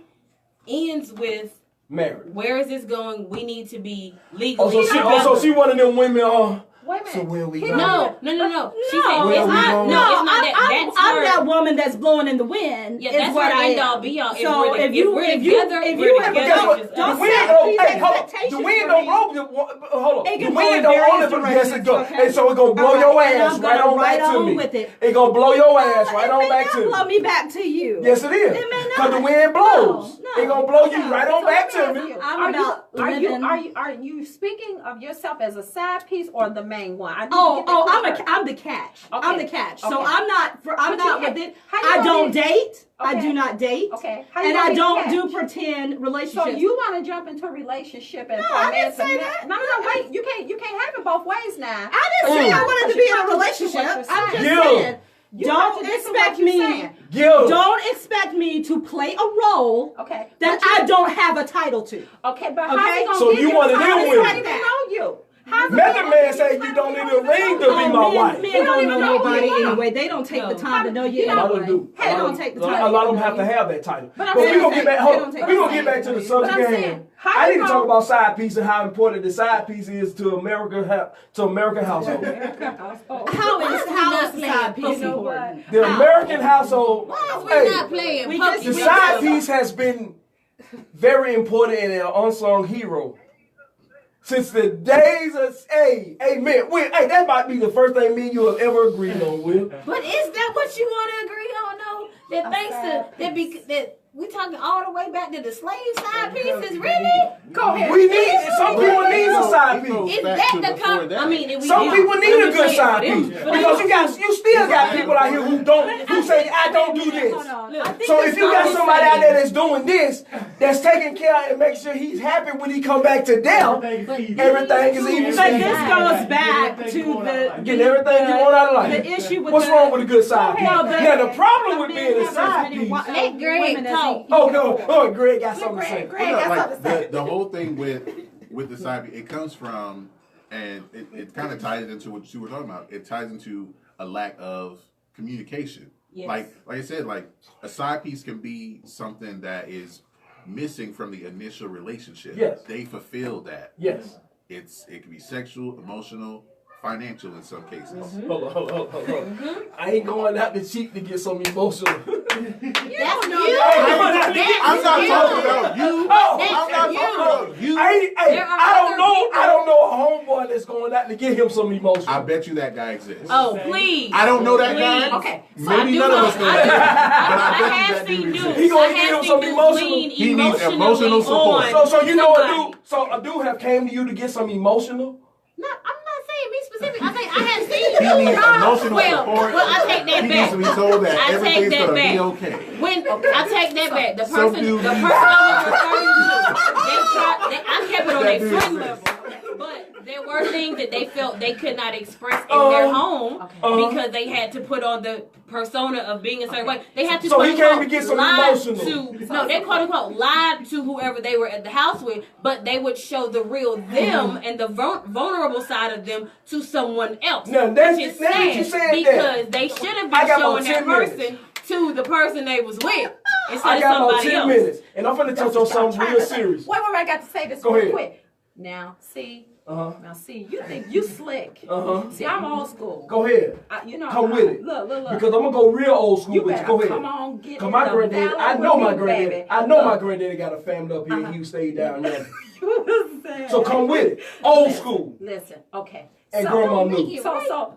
ends with married. where is this going? We need to be Oh, legally so she one of them women. Wait a minute. So where we He going? No. She said No, it's Where we not. going? No, it's not that. That's I'm her. that woman that's blowing in the wind. Yeah, is that's what her I end am. all be all. So if If we're together, if we're you ever together. go, Just don't The wind set don't. these Hey, hold on. The expectations wind for don't me. blow. Hold on. It The can wind blow in don't various only. Yes, it directions, does. okay? And so it gonna blow All your right, and ass I'm right gonna on back right to on me. with it. It gonna blow your ass right It on may back not to blow me. me back to you. Yes, it is. It may Cause the not. wind blows. No, It gonna blow you no. right on So back let to me ask me. you, I'm about living. Are you speaking of yourself as a side piece or the main one? I need to get that clear. I'm the catch. I'm the catch. So Okay. I'm not But with it. how you I gonna don't be- date. I Okay. do not date. Okay. How you And gonna I be don't the do catch? pretend So relationships. you want to jump into a relationship and No, for a I man didn't to say ma- that. No, wait. You can't have it both ways now. I didn't say I Mm. wanted to be in a relationship. I'm just Yeah. saying. You Don't contradicting what expect you're me. saying. Gil. Don't expect me to play a role Okay. that But you- I don't have a title to. Okay, but Okay. how's he gonna So give you you one of a them title if he women. don't even know you? How's he Method gonna Man give say a you title don't if need he a ring to know be you? my men, wife. men don't don't even know know nobody you. anyway. They don't take the No. time to know you You A lot of anyway. them do. They don't take the time. A lot of them to have know to you. have that title. But But I'm we saying- gonna get back. they Hold don't on. take We gonna the get time back to the to subject But I'm at saying, hand. how I you need to talk gonna- about side piece and how important the side piece is to American household. How is the side piece You know what? important? The American household. We're not playing we pokey. The side piece has been very important and an unsung hero since the days of man. Hey, that might be the first thing me and you have ever agreed on, Will. But is that what you want to agree on? No, that thanks to that we talking all the way back to the slave side pieces. Really? Go ahead. We need some people need a side It goes piece. Is back that to the before that. I mean, if we Some do, people need I'm a just good saying, side for them- piece for them- because you still got people out here who say I don't do this. Hold on. I think So it's if you got always somebody out saying- there that's doing this, that's taking care and make sure he's happy when he come back to them, everything is even. But this goes back to the Getting everything you want out of life. The issue with What's wrong with a good side piece? No, but- Now the problem with Men being a have as side many piece. Let Greg women as talk. Oh no! Oh, Greg got something to say. Greg Well, got no, something to say. like the whole thing with the side piece, it comes from, and it kind of ties into what you were talking about. It ties into a lack of communication. Yes. Like I said, like a side piece can be something that is missing from the initial relationship. Yes. They fulfill that. Yes. It can be sexual, emotional, financial in some cases. Hold on. I ain't going out the cheap to get some emotional. That's you. I'm not talking about you. I'm not talking about you. I don't know a homeboy that's going out to get him some emotion. I bet you that guy exists. Oh, please. I don't know that guy. Please. Okay. Maybe none of us know that guy. But I bet you that dude exists. He gonna get him some emotional. He needs emotional support. So you know a dude have came to you to get some emotional. No, I'm not saying me specific. I think I had seen you. He needs emotional support. Well, I take that He back. needs to be told that I take everything's that gonna back. be okay. When I take that back, the Some person dude I needs was referring to, I kept it on That their dude friend exists. level. But there were things that they felt they could not express in their home because they had to put on the persona of being a certain way. They had to So he quote came to unquote get some lie emotional. no, they quote unquote lied to whoever they were at the house with, but they would show the real them and the vulnerable side of them to someone else. Now, which that is you sad said because that. they should have I been got showing about that 10 minutes. person to the person they was with I instead of got about somebody 10 else. minutes, and I'm finna touch on something real serious. Wait, I got to say this Go real ahead. quick. Now, see, you think you slick. Uh-huh. See, I'm old school. Go ahead. Come with it. Look. Because I'm gonna go real old school You with you. better Go ahead. come on, get Cause my in the granddaddy, valley I know with my me, granddaddy. baby. I know my Look. granddaddy got a family up here. He stayed down there. So So come with it. Old school. Listen, okay. And so, grandma knew.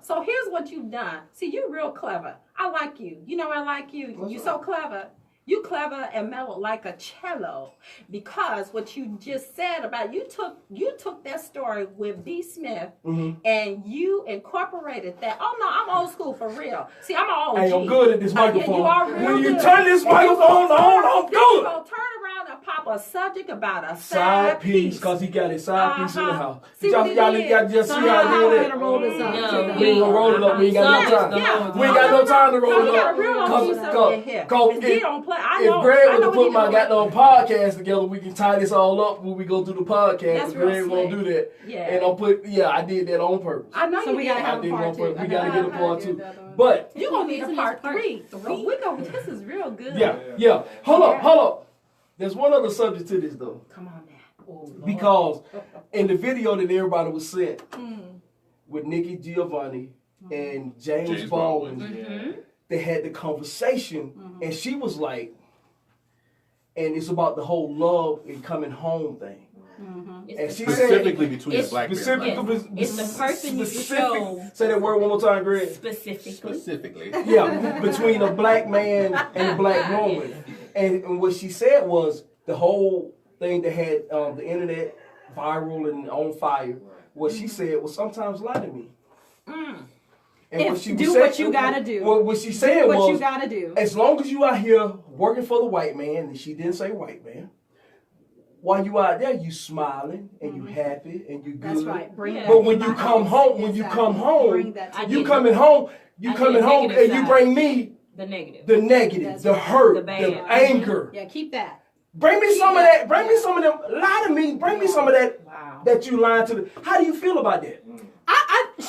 So here's what you've done. See, you're real clever. I like you. You know I like you. You're so clever. You clever and mellow like a cello, because what you just said about you took that story with B. Smith and you incorporated that. Oh no, I'm old school for real. See, I'm an OG. Hey, I'm good at this microphone. You are real When you good. turn this microphone on, I'm You good. gonna turn around and pop a subject about a Side piece, cause he got his side piece in the house. See Y'all what he y'all did? just see So how how I we did gonna it. roll this up? No, We ain't gonna roll it up. We ain't got no time. Yeah. We ain't got no time to roll No, it we got a up. real Cause, OG cause, in here. cause And he don't play. I know. if Greg I would know have what put he my doing. goddamn podcast together, we can tie this all up when we go through the podcast. That's But real Greg won't slick. do that. Yeah. And I did that on purpose. I know So you we did. gotta I have did a it on part two. purpose. We gotta get a part two. the other one. But You gonna need a Isn't part this three. part Oh, we go. This is real good. yeah. Hold up. There's one other subject to this though. Come on now. Oh, Lord. Because in the video that everybody was sent with Nikki Giovanni and James Baldwin, they had the conversation, and she was like, and it's about the whole love and coming home thing. And she said, Specifically between it's the black man. It's the person you show. Say that word one more time, Greg. Specifically. Yeah, between a black man and a black woman. And what she said was the whole thing that had the internet viral and on fire. What she said was sometimes lie to me. And Do what you gotta do. What she said Do what was, you gotta do. as long as you out here working for the white man, and she didn't say white man, while you out there, you smiling and you happy and you good. That's right. Bring that But to when my you come house. home, Bring that to you you coming home, you I get coming the home negative and you side. bring me The negative. the negative, That's the right. hurt, The the, bad. anger. Yeah, keep that. Bring me some of that. Bring me some of them. Lie to me. Bring me some of that. Wow. That you lying to the. How do you feel about that?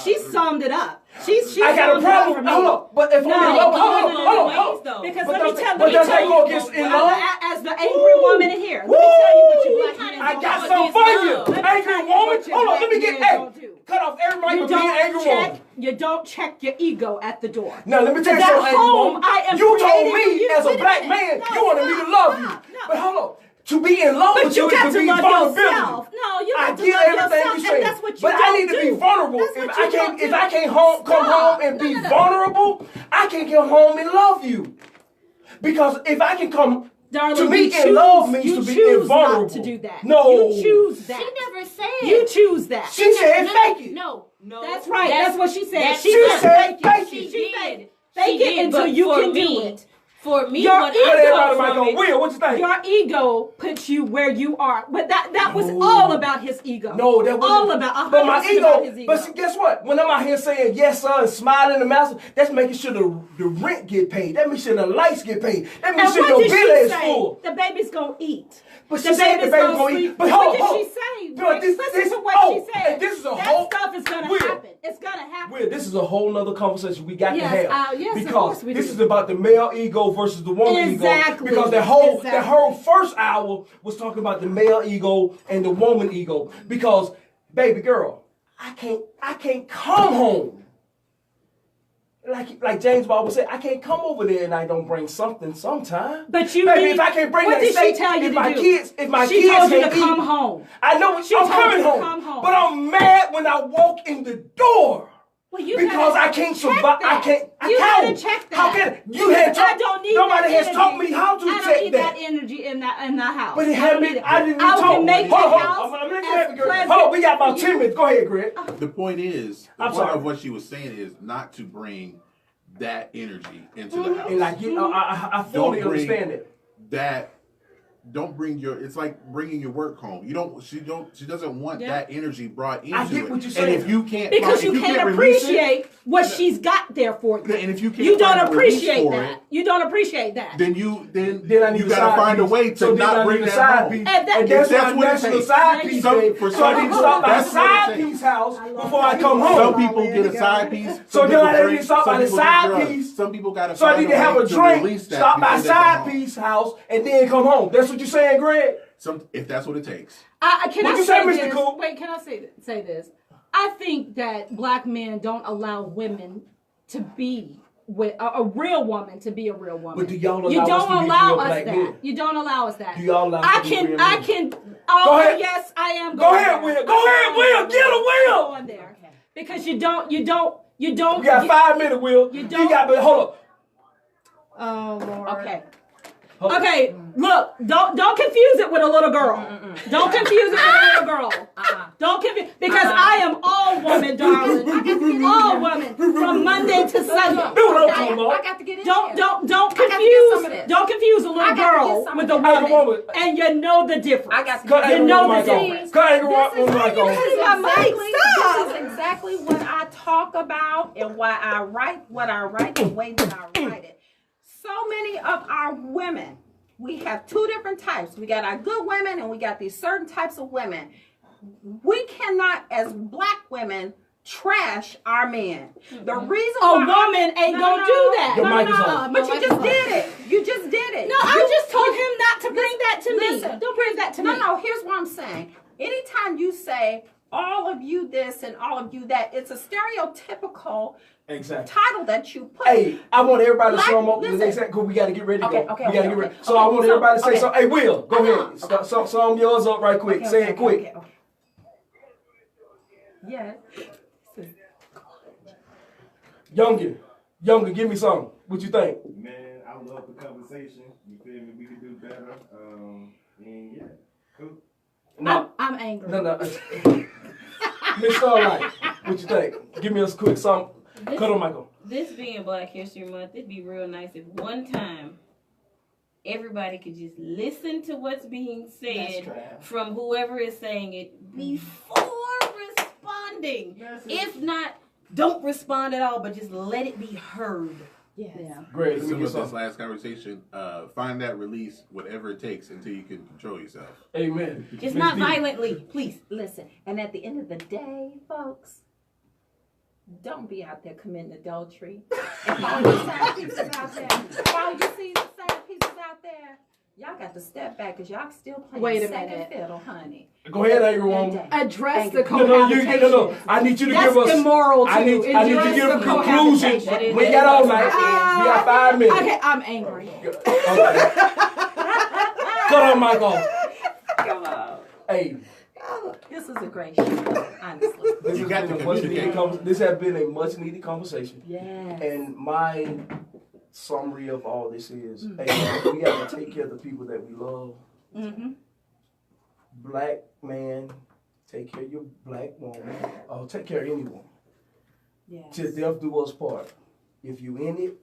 She summed it up. She I got a summed it up for problem. me. Hold on. But if I'm in love, hold on. Because But let me does tell that you, go against in love? as the angry woman in here, let me tell you what you black men I don't got do. something for you, Let me angry tell you woman. what you Hold on, let me black get men hey. don't do. Cut off every mic You with being angry don't woman. check. You don't check your ego at the door. Now let me tell you That something, angry home woman. I am You told creating me for you. as a Wait black minute. man, No, you wanted me to love you. no. But hold on. To be in love But with you you got is to to be love vulnerability. yourself. No, you I got to get love everything yourself, you say, and that's what you but don't I need to do. be vulnerable. That's If what I you can't, don't if do. I can't come home and be vulnerable, I can't come home and love you. Because if I can come, Darling, to me, you in love choose- means you to be choose invulnerable. not to do that. No, You choose that. She never said. You choose that. She said fake it. No. That's right. That's what she said. That's She right. said fake it. She She did. Fake it until but you for can me, do it. For me, Your what ego- Put I everybody got mic from on. it, Will, what you think? Your ego puts you where you are. But that was all about his ego. No, that wasn't. all about. But my 100% about his ego. But see, guess what? When I'm out here saying yes, sir, and smiling and master, that's making sure the rent get paid. That means sure the lights get paid. That means And sure what your did bill she is say? full. The baby's gonna eat. But she said the baby's gonna eat. But what hold did on. she say? But Listen to what she said. And this is a that whole. stuff is gonna Will, happen. It's gonna happen. Will, this is a whole nother conversation we got to Yes, have. yes, of because course we this do. is about the male ego versus the woman Exactly. ego. Because that whole first hour was talking about the male ego and the woman ego. Because, baby girl, I can't come home. Like James Baldwin said, I can't come over there and I don't bring something sometime. But you baby, need, if I can't bring what that did steak, she tell you if to my do? kids, if my she kids told you to can't come eat, home. I know She I'm told coming you to home, come home. but I'm mad when I walk in the door. Well, you Because gotta I can't check survive. that. I can't. You how? gotta check that. How can you had I taught? don't need Nobody that has taught energy. me how to I don't check need that. that energy in the house. But it I had don't me. need it. I didn't I even talk. can make Hold the on. house I'm gonna as let you pleasant Hold on. We got about for 10 you. minutes. Go ahead, Greg. The point is, the I'm point sorry. of what she was saying is not to bring that energy into the house. And like you, I fully Don't bring understand it. that. Don't bring your. It's like bringing your work home. You don't. She doesn't want Yeah. that energy brought into I get it. what you're And saying. if you can't, Because if you can't release it, appreciate what she's got there for you. and if you can't, You don't find a release appreciate for that. it, You don't appreciate that. then you then I need you a gotta side find a piece. way to So then I not need bring a that side home. piece. And that- And that's That's my what it national takes. side Some- piece for day. So I some need to people, stop by the that's what it side takes. piece house before I come Some home. people get a side piece. So some then I people need to stop some by the people get side drugs. piece. Some people got to. So I need to have a drink, stop by before they come side home. piece house, and then come home. That's what you're saying, Greg? If that's what it takes. Can What'd I you say, say Mr. this? Cool? Wait, can I say this? I think that black men don't allow women to be with a real woman to be a real woman. But do y'all allow you us don't to be allow real us black that. men? You don't allow us that. Do y'all allow us I to be can. real I men? can. Go Oh ahead. yes, I am. Go going ahead, there. Will. Go ahead, Will. Get a Will. Going there. Because you don't. You don't. We got 5 minutes, Will. You You don't- got, but hold up. Oh Lord. Okay. Hold up. Okay, look, don't confuse it with a little girl. Don't confuse it with a little girl. Don't confuse because I am all woman, darling. All woman from Monday to Sunday. Do what I'm talking about. I got to get in Don't there. don't I gotta get some of this. don't confuse a I little gotta get girl some with of a this. As a woman, woman. and you know the difference. I got to Cut get Angry You know Rock the mic difference. on. Cut Angry Rock This is mic on. this is exactly what I talk about and why I write what I write the way that I write it. So many of our women, we have two different types. We got our good women and we got these certain types of women. We cannot, as black women, trash our men. The reason A why woman ain't gonna do that. Your mic is on. but you just did it. You just did it. No, I just told him not to bring that to Listen. me. Don't bring that to me. No, here's what I'm saying. Anytime you say all of you this and all of you that, it's a stereotypical Exactly. title that you put. Hey, I want everybody to Like, sum up. listen. Exactly, because we got to get ready to Okay, go. okay, We got to okay, get ready. okay. So I Okay, want so- everybody to say okay. something. Hey, Will, go ahead. Okay. Sum yours up right quick. Say it quick. Okay. Yeah. Younger, give me something. What you think? Man, I love the conversation. You feel me? We could do better. And yeah, cool. No, I'm angry. no. Miss Starlight, what you think? Give me a quick something. Cut on Michael. This being Black History Month, it'd be real nice if one time everybody could just listen to what's being said from whoever is saying it before responding. If not, don't respond at all, but just let it be heard. Yeah. Great. Let me Similar get to this something. last conversation, find that release, whatever it takes, until you can control yourself. Amen. Just Miss not D. violently, please. Listen, and at the end of the day, folks, don't be out there committing adultery. And all you side pieces out there, all you see the side pieces out there, y'all got to step back because y'all still playing Wait a second minute. fiddle, honey. Go ahead, Angry Woman. Address the No. cohabitation. I need you to That's give us. immoral too. I need you to Address give a the conclusion. cohabitation. We got all night. We got 5 minutes. Okay, I'm angry. Okay. Cut on Michael. Come on. Hey. This is a great show, honestly. This You has got been to a much needed communicate. this has been a much needed conversation. Yes. And my summary of all this is, hey, we got to take care of the people that we love. Mm-hmm. Black man, take care of your black woman, or take care of anyone. Yes. Till death do us part. If you in it,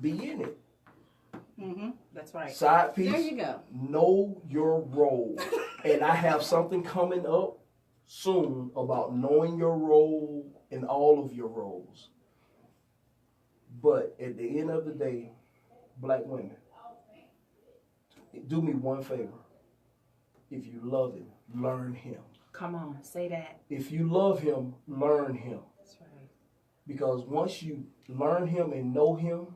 be in it. Mm-hmm. That's right. Side piece. There you go. Know your role. And I have something coming up soon about knowing your role in all of your roles. But at the end of the day, black women, do me one favor. If you love him, learn him. Come on, say that. If you love him, learn him. That's right. Because once you learn him and know him,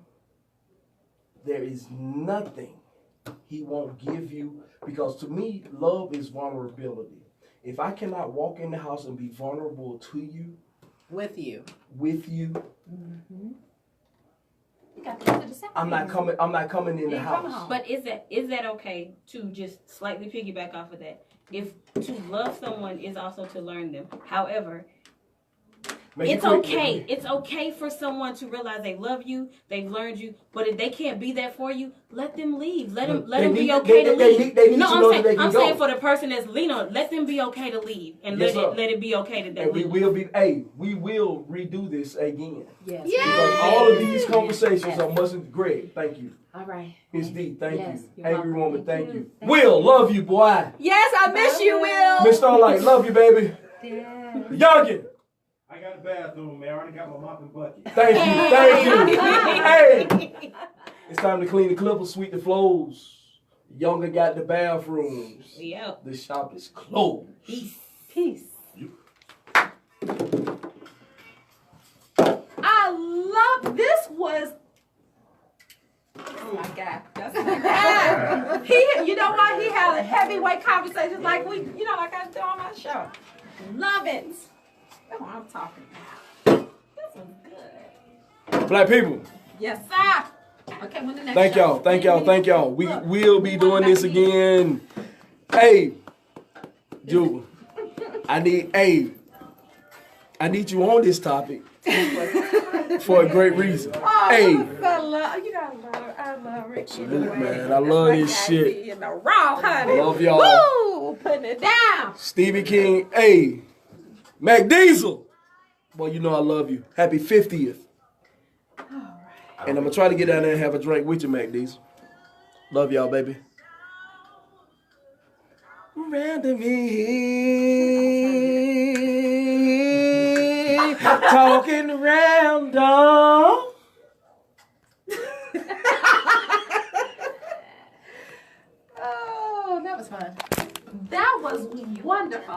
there is nothing he won't give you. Because to me, love is vulnerability. If I cannot walk in the house and be vulnerable to you, With you. You got to go to the second I'm not coming in the Yeah, coming house. home. But is that okay to just slightly piggyback off of that? If to love someone is also to learn them. However, Make it it's quick. okay. It's okay for someone to realize they love you, they've learned you, but if they can't be there for you, let them leave. Let them They be need- okay to they leave. need- they need no, to I'm know saying that they can I'm go. saying for the person that's leaning on, let them be okay to leave and Yes, sir. let it be okay that they And we leave. will redo this again. Yes. Because all of these conversations are much. Greg, thank you. All right. Miss D, thank Yes, you. you're Angry welcome. Woman, Thank thank you. you. Thank Will, love you, boy. Yes, I miss you, Will. Miss Starlight, love you, baby. Yeah. Youngin, I got a bathroom, man. I already got my mop and bucket. thank you. Hey, it's time to clean the clippers, sweep the floors. Younger got the bathrooms. Yeah. The shop is closed. Peace. I love this was. Oh my God, that's my God. You know what? He had a heavyweight conversation like I do on my show. Love it. That's what I'm talking about. This was good. Black people, Yes, sir. Okay, when the next thank show? y'all, thank y'all, thank y'all. We will be doing this again. Hey, Juba, I need you on this topic for a great reason. Hey, You gotta love. I love Rick. salute, man. I love this shit. In the raw, honey. Love y'all. Woo! Putting it down. Stevie King, hey, Mac Diesel. Boy, you know I love you. Happy 50th. And I'm gonna try to get down there and have a drink with you, Mac Diesel. Love y'all, baby. Randomly talking around, dog. Oh, that was fun. That was wonderful.